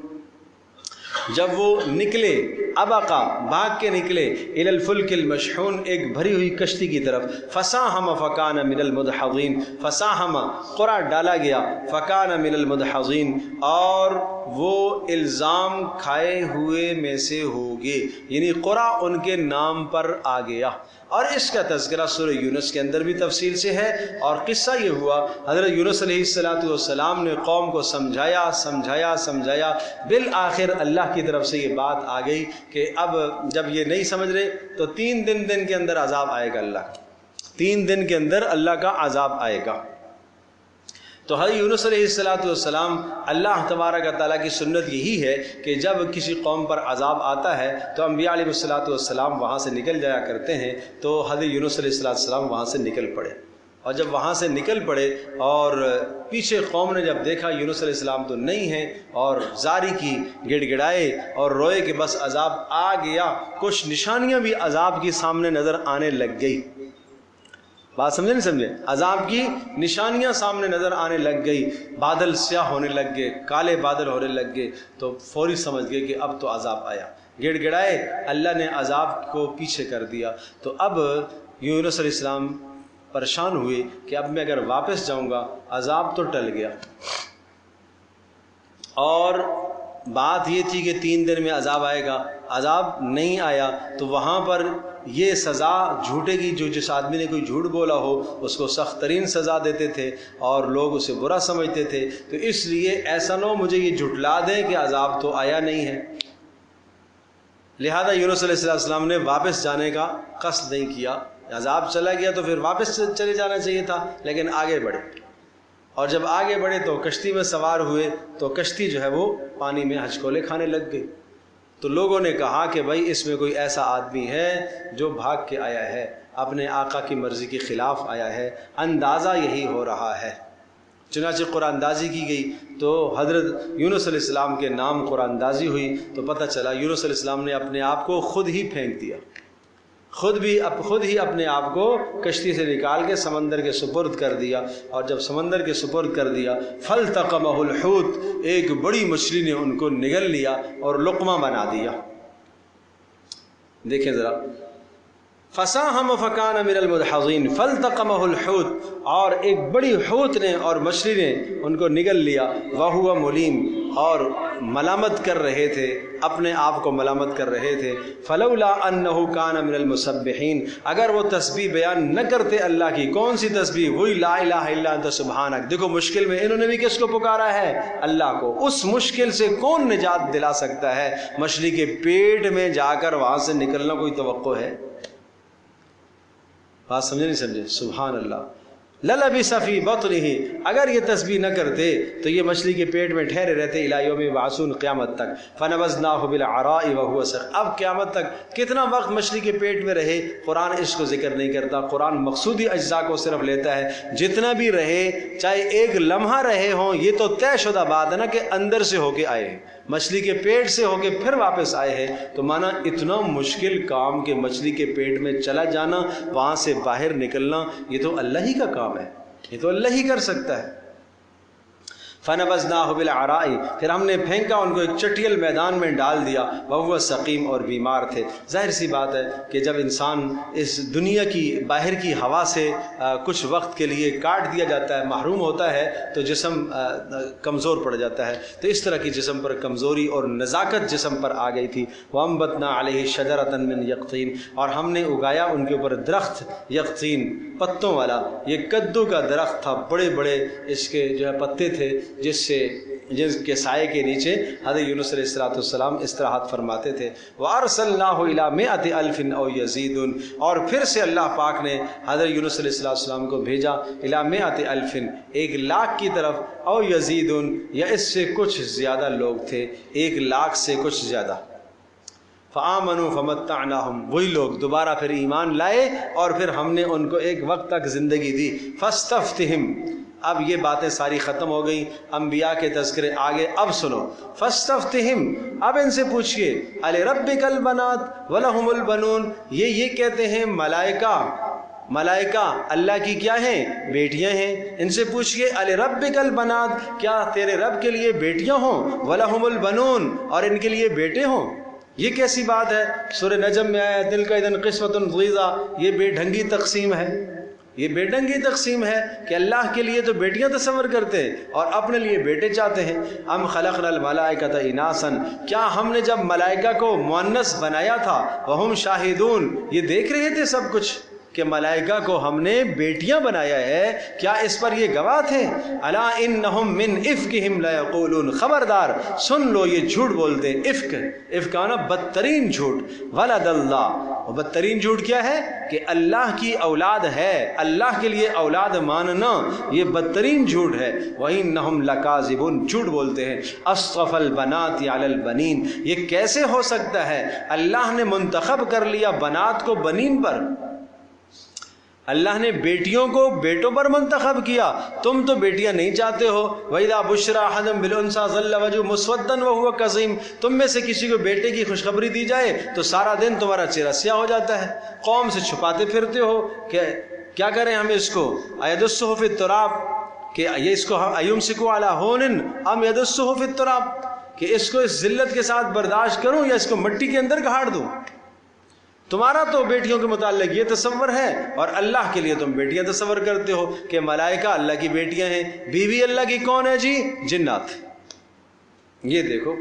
جب وہ نکلے، ابقا بھاگ کے نکلے، الی الفلک المشحون، ایک بھری ہوئی کشتی کی طرف، فساہم فکان من المدحضین، فساہم قرعہ ڈالا گیا، فکان من المدحضین، اور وہ الزام کھائے ہوئے میں سے ہوگے، یعنی قرعہ ان کے نام پر آ گیا۔ اور اس کا تذکرہ سورہ یونس کے اندر بھی تفصیل سے ہے، اور قصہ یہ ہوا حضرت یونس علیہ السلام نے قوم کو سمجھایا، بالآخر اللہ کی طرف سے یہ بات آ گئی کہ اب جب یہ نہیں سمجھ رہے تو 3 دن کے اندر عذاب آئے گا، اللہ 3 دن کے اندر اللہ کا عذاب آئے گا۔ تو حضرت یونس علیہ السلام، اللہ تبارک و تعالیٰ کی سنت یہی ہے کہ جب کسی قوم پر عذاب آتا ہے تو انبیاء علیہ السلام وہاں سے نکل جایا کرتے ہیں، تو حضرت یونس علیہ السلام وہاں سے نکل پڑے، اور جب وہاں سے نکل پڑے اور پیچھے قوم نے جب دیکھا یونس علیہ السلام تو نہیں ہیں، اور زاری کی، گڑ گڑائے اور روئے کہ بس عذاب آ گیا، کچھ نشانیاں بھی عذاب کی سامنے نظر آنے لگ گئی۔ بات سمجھے نہیں سمجھے؟ عذاب کی نشانیاں سامنے نظر آنے لگ گئی، بادل سیاہ ہونے لگ گئے، کالے بادل ہونے لگ گئے، تو فوری سمجھ گئے کہ اب تو عذاب آیا، گڑ گڑائے، اللہ نے عذاب کو پیچھے کر دیا۔ تو اب یونس علیہ السلام پریشان ہوئے کہ اب میں اگر واپس جاؤں گا عذاب تو ٹل گیا، اور بات یہ تھی کہ 3 دن میں عذاب آئے گا، عذاب نہیں آیا، تو وہاں پر یہ سزا جھوٹے کی، جو جس آدمی نے کوئی جھوٹ بولا ہو اس کو سخت ترین سزا دیتے تھے، اور لوگ اسے برا سمجھتے تھے، تو اس لیے ایسا نہ ہو مجھے یہ جھٹلا دیں کہ عذاب تو آیا نہیں ہے۔ لہذا یونس علیہ السلام نے واپس جانے کا قصد نہیں کیا، عذاب چلا گیا تو پھر واپس چلے جانا چاہیے تھا، لیکن آگے بڑھے، اور جب آگے بڑھے تو کشتی میں سوار ہوئے تو کشتی جو ہے وہ پانی میں ہچکولے کھانے لگ گئی۔ تو لوگوں نے کہا کہ بھائی اس میں کوئی ایسا آدمی ہے جو بھاگ کے آیا ہے، اپنے آقا کی مرضی کے خلاف آیا ہے، اندازہ یہی ہو رہا ہے۔ چنانچہ قرآن اندازی کی گئی تو حضرت یونس علیہ السلام کے نام قرآن اندازی ہوئی، تو پتہ چلا یونس علیہ السلام نے اپنے آپ کو خود ہی پھینک دیا، خود ہی اپنے آپ کو کشتی سے نکال کے سمندر کے سپرد کر دیا، اور جب سمندر کے سپرد کر دیا، فَالْتَقَمَهُ الْحُوتُ، ایک بڑی مچھلی نے ان کو نگل لیا اور لقمہ بنا دیا۔ دیکھیں ذرا، فَسَاهَمَ فَكَانَ مِنَ الْمُدْحَضِينَ فَالْتَقَمَهُ الْحُوتُ، اور ایک بڑی حوت نے اور مچھلی نے ان کو نگل لیا، وَهُوَ مُلِيمٌ، اور ملامت کر رہے تھے، اپنے آپ کو ملامت کر رہے تھے، فَلَوْلَا أَنَّهُ كَانَ مِنَ الْمُسَبِّحِينَ، اگر وہ تسبیح بیان نہ کرتے اللہ کی، کون سی تسبیح؟ وہی لا الہ الا انت سبحانک۔ دیکھو مشکل میں انہوں نے بھی کس کو پکارا ہے؟ اللہ کو۔ اس مشکل سے کون نجات دلا سکتا ہے؟ مچھلی کے پیٹ میں جا کر وہاں سے نکلنا کوئی توقع ہے؟ بات سمجھے نہیں سمجھے؟ سبحان اللہ۔ لَلَبِثَ فِي بَطْنِهِ، اگر یہ تسبیح نہ کرتے تو یہ مچھلی کے پیٹ میں ٹھہرے رہتے اِلَى يَوْمِ يُبْعَثُونَ، قیامت تک۔ فَنَبَذْنَاهُ بِالْعَرَاءِ وَهُوَ سَقِيمٌ، اب قیامت تک کتنا وقت مچھلی کے پیٹ میں رہے، قرآن اس کو ذکر نہیں کرتا۔ قرآن مقصودی اجزاء کو صرف لیتا ہے، جتنا بھی رہے، چاہے ایک لمحہ رہے ہوں، یہ تو طے شدہ بات ہے نا کہ اندر سے ہو کے آئے ہیں، مچھلی کے پیٹ سے ہو کے پھر واپس آئے ہیں، تو مانا اتنا مشکل کام کہ مچھلی کے پیٹ میں چلا جانا، وہاں سے باہر نکلنا، یہ تو اللہ ہی کا کام ہے، یہ تو اللہ ہی کر سکتا ہے۔ فنبذناہ بالعراء، پھر ہم نے پھینکا ان کو ایک چٹیل میدان میں ڈال دیا، وہو سقیم، اور بیمار تھے۔ ظاہر سی بات ہے کہ جب انسان اس دنیا کی باہر کی ہوا سے کچھ وقت کے لیے کاٹ دیا جاتا ہے، محروم ہوتا ہے، تو جسم کمزور پڑ جاتا ہے۔ تو اس طرح کی جسم پر کمزوری اور نزاکت جسم پر آ گئی تھی۔ وَأَنبَتْنَا عَلَيْهِ شَجَرَةً مِّن يَقْطِينٍ، اور ہم نے اگایا ان کے اوپر درخت یقطین، پتوں والا۔ یہ کدو کا درخت تھا، بڑے بڑے اس کے جو ہے پتے تھے، جس کے سائے کے نیچے حضرت یونس علیہ السلام استراحت فرماتے تھے۔ وَأَرْسَلْنَاهُ إِلَىٰ مِائَةِ أَلْفٍ أَوْ يَزِيدُونَ، اور پھر سے اللہ پاک نے حضرت یونس علیہ السلام کو بھیجا إِلَىٰ مِائَةِ أَلْفٍ، 1,00,000 کی طرف، أَوْ يَزِيدُونَ، یا اس سے کچھ زیادہ لوگ تھے، 1,00,000 سے کچھ زیادہ۔ فآمنوا فمتعناہم، وہی لوگ دوبارہ پھر ایمان لائے اور پھر ہم نے ان کو ایک وقت تک زندگی دی۔ فاستفتہم، اب یہ باتیں ساری ختم ہو گئی، انبیاء کے تذکرے آگے، اب سنو۔ فاستفتہم، اب ان سے پوچھئے، الربک البنات ولہم البنون، یہ کہتے ہیں ملائکہ اللہ کی کیا ہیں؟ بیٹیاں ہیں۔ ان سے پوچھئے الربک البنات، کیا تیرے رب کے لیے بیٹیاں ہوں؟ ولہم البنون، اور ان کے لیے بیٹے ہوں؟ یہ کیسی بات ہے؟ سورہ نجم میں آیا تلک اذن قسمۃ ضیزہ، یہ بے ڈھنگی تقسیم ہے، یہ بے ڈھنگی تقسیم ہے کہ اللہ کے لیے تو بیٹیاں تصور کرتے ہیں اور اپنے لیے بیٹے چاہتے ہیں۔ ام خلقنا الملائکۃ اناسا، کیا ہم نے جب ملائکہ کو مؤنث بنایا تھا، وہم شاہدون، یہ دیکھ رہے تھے سب کچھ کہ ملائکہ کو ہم نے بیٹیاں بنایا ہے، کیا اس پر یہ گواہ تھے؟ الا انہم من افکہم لیقولون، خبردار سن لو یہ جھوٹ بولتے ہیں۔ افک آنا بدترین جھوٹ، ولد اللہ، اور بدترین جھوٹ کیا ہے؟ کہ اللہ کی اولاد ہے، اللہ کے لیے اولاد ماننا یہ بدترین جھوٹ ہے۔ وَإِنَّهُمْ لَكَاذِبُونَ، جھوٹ بولتے ہیں۔ اصطفى البنات علی البنین، یہ کیسے ہو سکتا ہے؟ اللہ نے منتخب کر لیا بنات کو بنین پر، اللہ نے بیٹیوں کو بیٹوں پر منتخب کیا، تم تو بیٹیاں نہیں چاہتے ہو۔ وَإِذَا بُشِّرَ أَحَدٌ بِالْأُنثىٰ ظَلَّ وَجْهُهُ مُسْوَدًّا وَهُوَ كَظِيمٌ، تم میں سے کسی کو بیٹے کی خوشخبری دی جائے تو سارا دن تمہارا چہرہ سیاہ ہو جاتا ہے، قوم سے چھپاتے پھرتے ہو کہ کیا کریں ہم اس کو، أَيَدُسُّهُ فِي التُّرَابِ، کہ یہ اس کو أَيُمْسِكُ عَلَىٰ هُونٍ أَمْ يَدُسُّهُ فِي التُّرَابِ، کہ اس کو اس ذلت کے ساتھ برداشت کروں یا اس کو مٹی کے اندر گھاڑ دوں۔ تمہارا تو بیٹیوں کے متعلق یہ تصور ہے، اور اللہ کے لیے تم بیٹیاں تصور کرتے ہو کہ ملائکہ اللہ کی بیٹیاں ہیں۔ بیوی اللہ کی کون ہے جی؟ جنات۔ یہ دیکھو،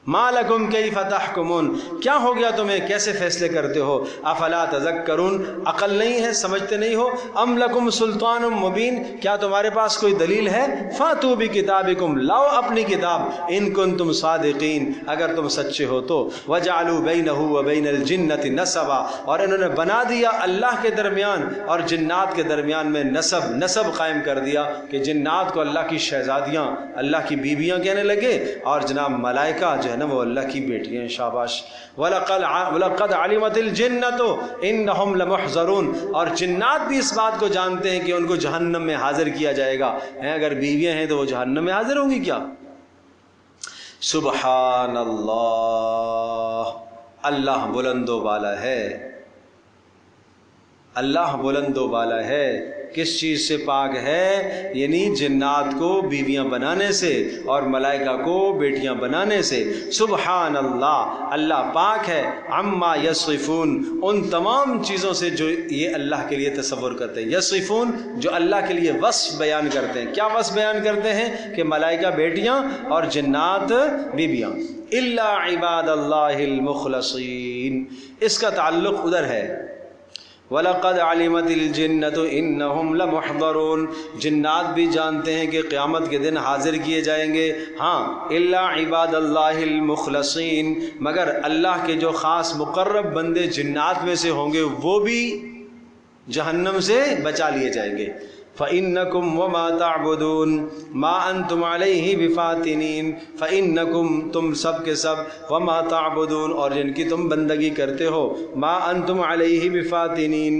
ما لکم کیف تحکمون، کیا ہو گیا تمہیں، کیسے فیصلے کرتے ہو؟ افلا تذکرون، عقل نہیں ہے، سمجھتے نہیں ہو؟ ام لکم سلطان مبین، کیا تمہارے پاس کوئی دلیل ہے؟ فاتوا بکتابکم، لاؤ اپنی کتاب، ان کنتم صادقین، اگر تم سچے ہو تو۔ وجعلوا بینہ وبین الجنۃ نسبا، اور انہوں نے بنا دیا اللہ کے درمیان اور جنات کے درمیان میں نسب قائم کر دیا کہ جنات کو اللہ کی شہزادیاں، اللہ کی بیویاں کہنے لگے، اور جناب ملائکہ جو ہے نا وہ اللہ کی بیٹیاں۔ شاباش۔ وَلَقَدْ عَلِمَتِ الْجِنَّةُ إِنَّهُمْ لَمُحْضَرُونَ، اور جنات بھی اس بات کو جانتے ہیں کہ ان کو جہنم میں حاضر کیا جائے گا۔ اگر بیویاں ہیں تو وہ جہنم میں حاضر ہوں گی کیا؟ سبحان اللہ، اللہ بلند و بالا ہے، اللہ بلند و بالا ہے۔ کس چیز سے پاک ہے؟ یعنی جنات کو بیویاں بنانے سے اور ملائکہ کو بیٹیاں بنانے سے۔ سبحان اللہ، اللہ پاک ہے، عما یصفون، ان تمام چیزوں سے جو یہ اللہ کے لیے تصور کرتے ہیں۔ یصفون، جو اللہ کے لیے وصف بیان کرتے ہیں۔ کیا وصف بیان کرتے ہیں؟ کہ ملائکہ بیٹیاں اور جنات بیویاں۔ الا عباد اللہ المخلصین، اس کا تعلق ادھر ہے۔ وَلَقَدْ عَلِمَتِ الْجِنَّةُ إِنَّهُمْ لَمُحْضَرُونَ، جنات بھی جانتے ہیں کہ قیامت کے دن حاضر کیے جائیں گے۔ ہاں، إِلَّا عِبَادَ اللَّهِ الْمُخْلَصِينَ، مگر اللہ کے جو خاص مقرب بندے جنات میں سے ہوں گے وہ بھی جہنم سے بچا لیے جائیں گے۔ فَإِنَّكُمْ وَمَا تَعْبُدُونَ مَا أَنْتُمْ عَلَيْهِ بِفَاتِنِينَ، فَإِنَّكُمْ، تم سب کے سب، وَمَا تَعْبُدُونَ، اور جن کی تم بندگی کرتے ہو، مَا أَنْتُمْ عَلَيْهِ بِفَاتِنِينَ،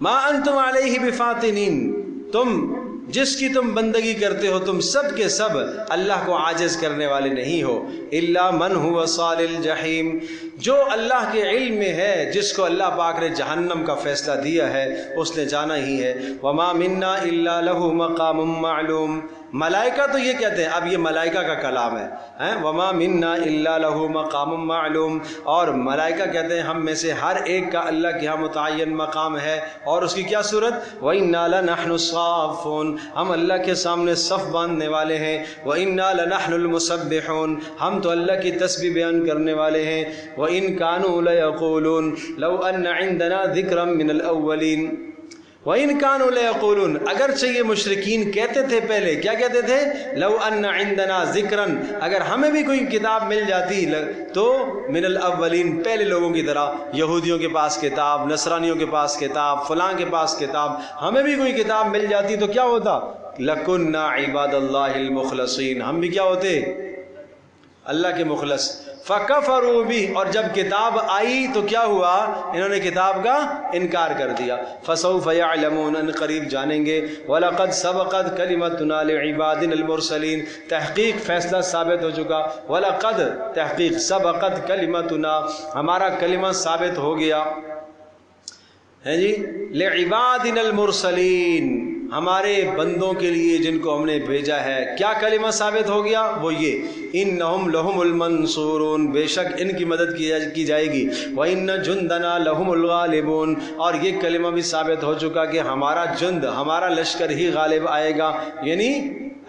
مَا أَنْتُمْ عَلَيْهِ بِفَاتِنِينَ، تم جس کی تم بندگی کرتے ہو تم سب کے سب اللہ کو عاجز کرنے والے نہیں ہو. الا من هو صال الجحیم، جو اللہ کے علم میں ہے، جس کو اللہ پاک نے جہنم کا فیصلہ دیا ہے اس نے جانا ہی ہے. وما منا الا له مقام معلوم. ملائکہ تو یہ کہتے ہیں، اب یہ ملائکہ کا کلام ہے، وما منا الا له مقام معلوم، اور ملائکہ کہتے ہیں ہم میں سے ہر ایک کا اللہ کے ہاں متعین مقام ہے. اور اس کی کیا صورت؟ وَإِنَّا لَنَحْنُ الصَّافُّونَ، ہم اللہ کے سامنے صف باندھنے والے ہیں. وَإِنَّا لَنَحْنُ الْمُسَبِّحُونَ، ہم تو اللہ کی تسبیح بیان کرنے والے ہیں. وَإِن كَانُوا لَيَقُولُونَ لَوْ أَنَّ عِندَنَا ذِكْرًا مِّنَ الْأَوَّلِينَ. وَإِن كَانُوا لَيَقُولُونَ، اگرچہ یہ مشرکین کہتے تھے پہلے، کیا کہتے تھے؟ لَوْ أَنَّ عِندَنَا ذِكْرًا، اگر ہمیں بھی کوئی کتاب مل جاتی تو من الاولین، پہلے لوگوں کی طرح، یہودیوں کے پاس کتاب، نصرانیوں کے پاس کتاب، فلاں کے پاس کتاب، ہمیں بھی کوئی کتاب مل جاتی تو کیا ہوتا؟ لَكُنَّا عِبَادَ اللَّهِ الْمُخْلَصِينَ، ہم بھی کیا ہوتے؟ اللہ کے مخلص. فَكَفَرُوا بِهِ، اور جب کتاب آئی تو کیا ہوا؟ انہوں نے کتاب کا انکار کر دیا. فَسَوْفَ يَعْلَمُونَ، ان قریب جانیں گے. وَلَقَدْ سَبَقَتْ كَلِمَتُنَا لِعِبَادِنَا الْمُرْسَلِينَ، تحقیق فیصلہ ثابت ہو چکا. وَلَقَدْ، تحقیق، سَبَقَتْ كَلِمَتُنَا، ہمارا کلمہ ثابت ہو گیا ہے جی، لِعِبَادِنَا الْمُرْسَلِينَ، ہمارے بندوں کے لیے جن کو ہم نے بھیجا ہے. کیا کلمہ ثابت ہو گیا؟ وہ یہ، انہم لہم المنصورون، بے شک ان کی مدد کی جائے گی. وَإِنَّ جُنْدَنَا لَهُمُ الْغَالِبُونَ، اور یہ کلمہ بھی ثابت ہو چکا کہ ہمارا جند، ہمارا لشکر ہی غالب آئے گا، یعنی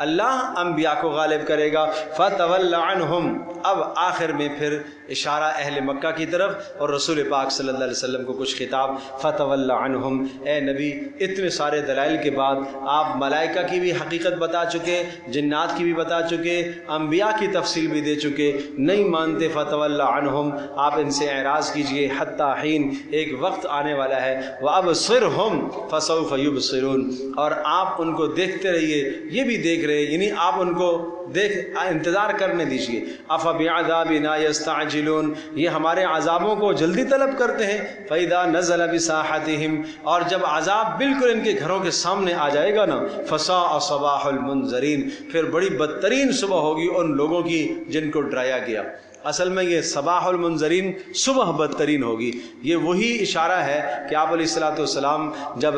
اللہ انبیاء کو غالب کرے گا. فَتَوَلَّ عَنْهُمْ، اب آخر میں پھر اشارہ اہل مکہ کی طرف اور رسول پاک صلی اللہ علیہ وسلم کو کچھ خطاب. فَتَوَلَّ عَنْهُمْ، اے نبی اتنے سارے دلائل کے بعد آپ ملائکہ کی بھی حقیقت بتا چکے، جنات کی بھی بتا چکے، انبیاء کی تفصیل بھی دے چکے، نہیں مانتے. فَتَوَلَّ عَنْهُمْ، آپ ان سے اعراض کیجئے. حَتَّى حِين، ایک وقت آنے والا ہے. وَأَبْصِرْهُمْ فَسَوْفَ يُبْصِرُونَ، اور آپ ان کو دیکھتے رہیے، یہ بھی دیکھ رہے، یعنی آپ ان کو انتظار کرنے دیجئے. أَفَبِعَذَابِنَا يَسْتَعْجِلُونَ، یہ ہمارے عذابوں کو جلدی طلب کرتے ہیں. فَإِذَا نَزَلَ بِسَاحَتِهِمْ، اور جب عذاب بالکل ان کے گھروں کے سامنے آ جائے گا نا، فَسَاءَ صَبَاحُ الْمُنذَرِينَ، پھر بڑی بدترین صبح ہوگی ان لوگوں کی جن کو ڈرایا گیا. اصل میں یہ صباح المنذرین، صبح بدترین ہوگی. یہ وہی اشارہ ہے کہ آپ علیہ الصلوۃ والسلام جب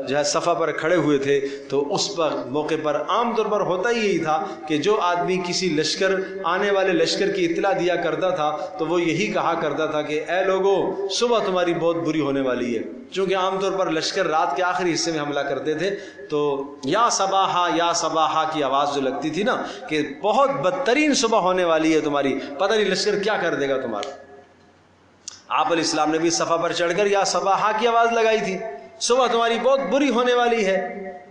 جو ہے صفا پر کھڑے ہوئے تھے تو اس پر موقع پر عام طور پر ہوتا ہی یہی تھا کہ جو آدمی کسی لشکر، آنے والے لشکر کی اطلاع دیا کرتا تھا تو وہ یہی کہا کرتا تھا کہ اے لوگو، صبح تمہاری بہت بری ہونے والی ہے. چونکہ عام طور پر لشکر رات کے آخری حصے میں حملہ کرتے تھے تو یا صباحا یا صباحا کی آواز جو لگتی تھی نا کہ بہت بدترین صبح ہونے والی ہے تمہاری، پتہ نہیں لشکر کیا کر دے گا تمہارا. آپ علیہ السلام نے بھی صفا پر چڑھ کر یا صباحا کی آواز لگائی تھی، صبح تمہاری بہت بری ہونے والی ہے.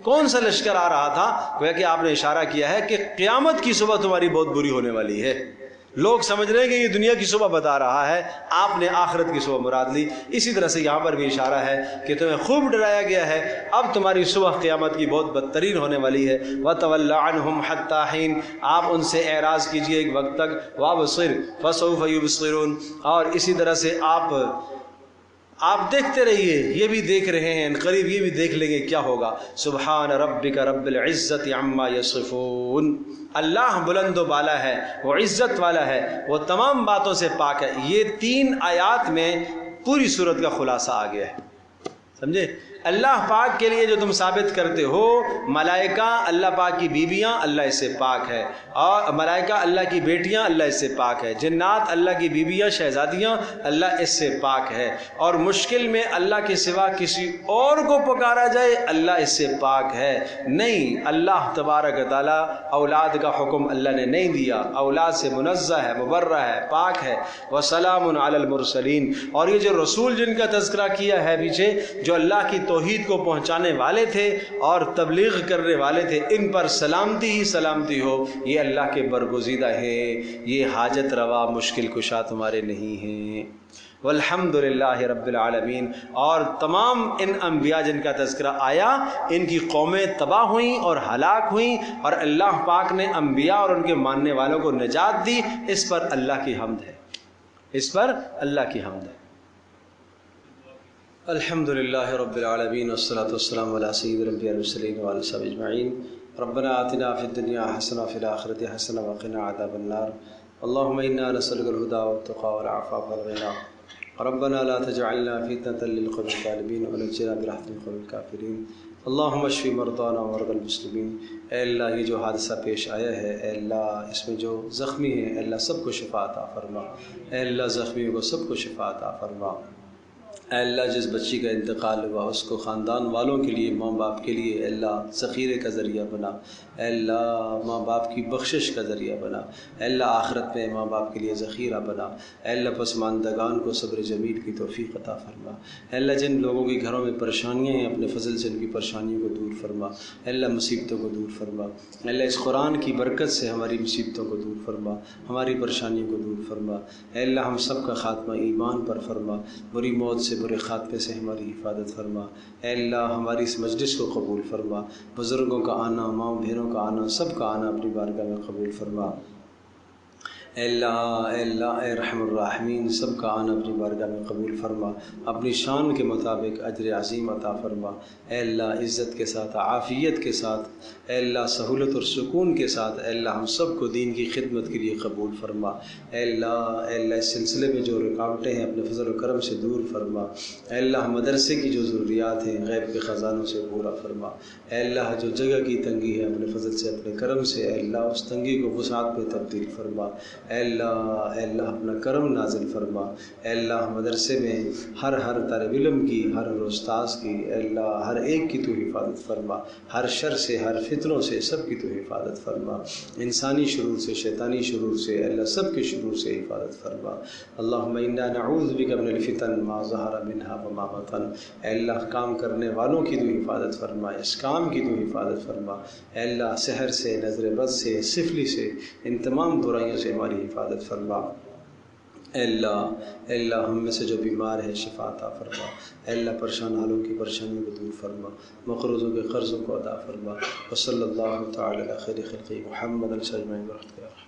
کون سا لشکر آ رہا تھا؟ گویا کہ آپ نے اشارہ کیا ہے کہ قیامت کی صبح تمہاری بہت بری ہونے والی ہے. لوگ سمجھ رہے ہیں کہ یہ دنیا کی صبح بتا رہا ہے، آپ نے آخرت کی صبح مراد لی. اسی طرح سے یہاں پر بھی اشارہ ہے کہ تمہیں خوب ڈرایا گیا ہے، اب تمہاری صبح قیامت کی بہت بدترین ہونے والی ہے. وَتَوَلَّ عَنْهُمْ حَتَّى حِينٍ، آپ ان سے اعراض کیجئے ایک وقت تک. وَابْصِرْ فَسَوْفَ يُبْصِرُونَ، اور اسی طرح سے آپ دیکھتے رہیے، یہ بھی دیکھ رہے ہیں، ان قریب یہ بھی دیکھ لیں گے کیا ہوگا. سبحان ربک رب العزت عما یصفون، اللہ بلند و بالا ہے، وہ عزت والا ہے، وہ تمام باتوں سے پاک ہے. یہ 3 آیات میں پوری صورت کا خلاصہ آ گیا ہے، سمجھے؟ اللہ پاک کے لیے جو تم ثابت کرتے ہو، ملائکہ اللہ پاک کی بیویاں اللہ اس سے پاک ہے، اور ملائکہ اللہ کی بیٹیاں اللہ اس سے پاک ہے، جنات اللہ کی بیویاں شہزادیاں اللہ اس سے پاک ہے، اور مشکل میں اللہ کے سوا کسی اور کو پکارا جائے اللہ اس سے پاک ہے. نہیں، اللہ تبارک و تعالیٰ اولاد کا حکم اللہ نے نہیں دیا، اولاد سے منزہ ہے، مبرہ ہے، پاک ہے. وسلام علی المرسلین، اور یہ جو رسول جن کا تذکرہ کیا ہے پیچھے، جو اللہ کی توحید کو پہنچانے والے تھے اور تبلیغ کرنے والے تھے، ان پر سلامتی ہی سلامتی ہو. یہ اللہ کے برگزیدہ ہیں، یہ حاجت روا مشکل کشا تمہارے نہیں ہیں. والحمد للہ رب العالمین. اور تمام ان انبیاء جن کا تذکرہ آیا، ان کی قومیں تباہ ہوئیں اور ہلاک ہوئیں، اور اللہ پاک نے انبیاء اور ان کے ماننے والوں کو نجات دی. اس پر اللہ کی حمد ہے، اس پر اللہ کی حمد ہے. الحمدللہ رب العالمین والصلاة والسلام علی سید الانبیاء والمرسلین وعلی صحبہ اجمعین. ربنا آتنا فی الدنیا حسنہ وفی الآخرۃ حسنہ وقنا عذاب النار. اللہم انا نسألک الہدی والتقی والعفاف والغنی. ربنا لا تجعلنا فتنة للقوم الظالمین ونجنا برحمتک من القوم الکافرین. اللہم اشفی مرضانا ومرضی المسلمین. اے اللہ یہ جو حادثہ پیش آیا ہے اے اللہ اس میں جو زخمی ہیں اے اللہ سب کو شفا عطا فرما. اے اللہ زخمیوں کو سب کو شفا عطا فرما. اے اللہ جس بچی کا انتقال ہوا اس کو خاندان والوں کے لیے ماں باپ کے لیے اے اللہ ذخیرے کا ذریعہ بنا. اے اللہ ماں باپ کی بخشش کا ذریعہ بنا. اے اللہ آخرت میں ماں باپ کے لیے ذخیرہ بنا. اے اللہ پسماندگان کو صبر جمیل کی توفیق عطا فرما. اے اللہ جن لوگوں کے گھروں میں پریشانیاں ہیں اپنے فضل سے ان کی پریشانیوں کو دور فرما. اے اللہ مصیبتوں کو دور فرما. اے اللہ اس قرآن کی برکت سے ہماری مصیبتوں کو دور فرما, ہماری پریشانیوں کو دور فرما. اے اللہ ہم سب کا خاتمہ ایمان پر فرما, بری موت سے برے خاتمے سے ہماری حفاظت فرما. اے اللہ ہماری اس مجلس کو قبول فرما. بزرگوں کا آنا, ماں بہنوں کا آنا, سب کا آنا اپنی بارگاہ میں قبول فرما. اے اللہ اے رحم الراحمین سب کا آنا اپنی بارگاہ میں قبول فرما. اپنی شان کے مطابق اجر عظیم عطا فرما. اے اللہ عزت کے ساتھ, عافیت کے ساتھ, اے اللہ سہولت اور سکون کے ساتھ اے اللہ ہم سب کو دین کی خدمت کے لیے قبول فرما. اے اللہ اس سلسلے میں جو رکاوٹیں ہیں اپنے فضل و کرم سے دور فرما. اے اللہ مدرسے کی جو ضروریات ہیں غیب کے خزانوں سے پورا فرما. اے اللہ جو جگہ کی تنگی ہے اپنے فضل سے اپنے کرم سے اے اللہ اس تنگی کو وسعت میں تبدیل فرما. اے اللہ اپنا کرم نازل فرما. اے اللہ مدرسے میں ہر طالب علم کی, ہر استاذ کی اے اللہ ہر ایک کی تو حفاظت فرما. ہر شر سے, ہر فتنوں سے سب کی تو حفاظت فرما. انسانی شرور سے, شیطانی شرور سے اے اللہ سب کے شرور سے حفاظت فرما. اللہم انا نعوذ بک من الفتن ما ظہر منها وما بطن. اے اللہ کام کرنے والوں کی تو حفاظت فرما, اس کام کی تو حفاظت فرما. اے اللہ سحر سے, نظر بد سے, سفلی سے, ان تمام برائیوں سے ہماری حفاظت فرما. اے اللہ ہم میں سے جو بیمار ہے شفا عطا فرما. اے اللہ پریشان حالوں کی پریشانیوں کو دور فرما, مقروضوں کے قرضوں کو ادا فرما. وصلی اللہ تعالی علی خیر خلقہ محمد صلی اللہ علیہ وسلم.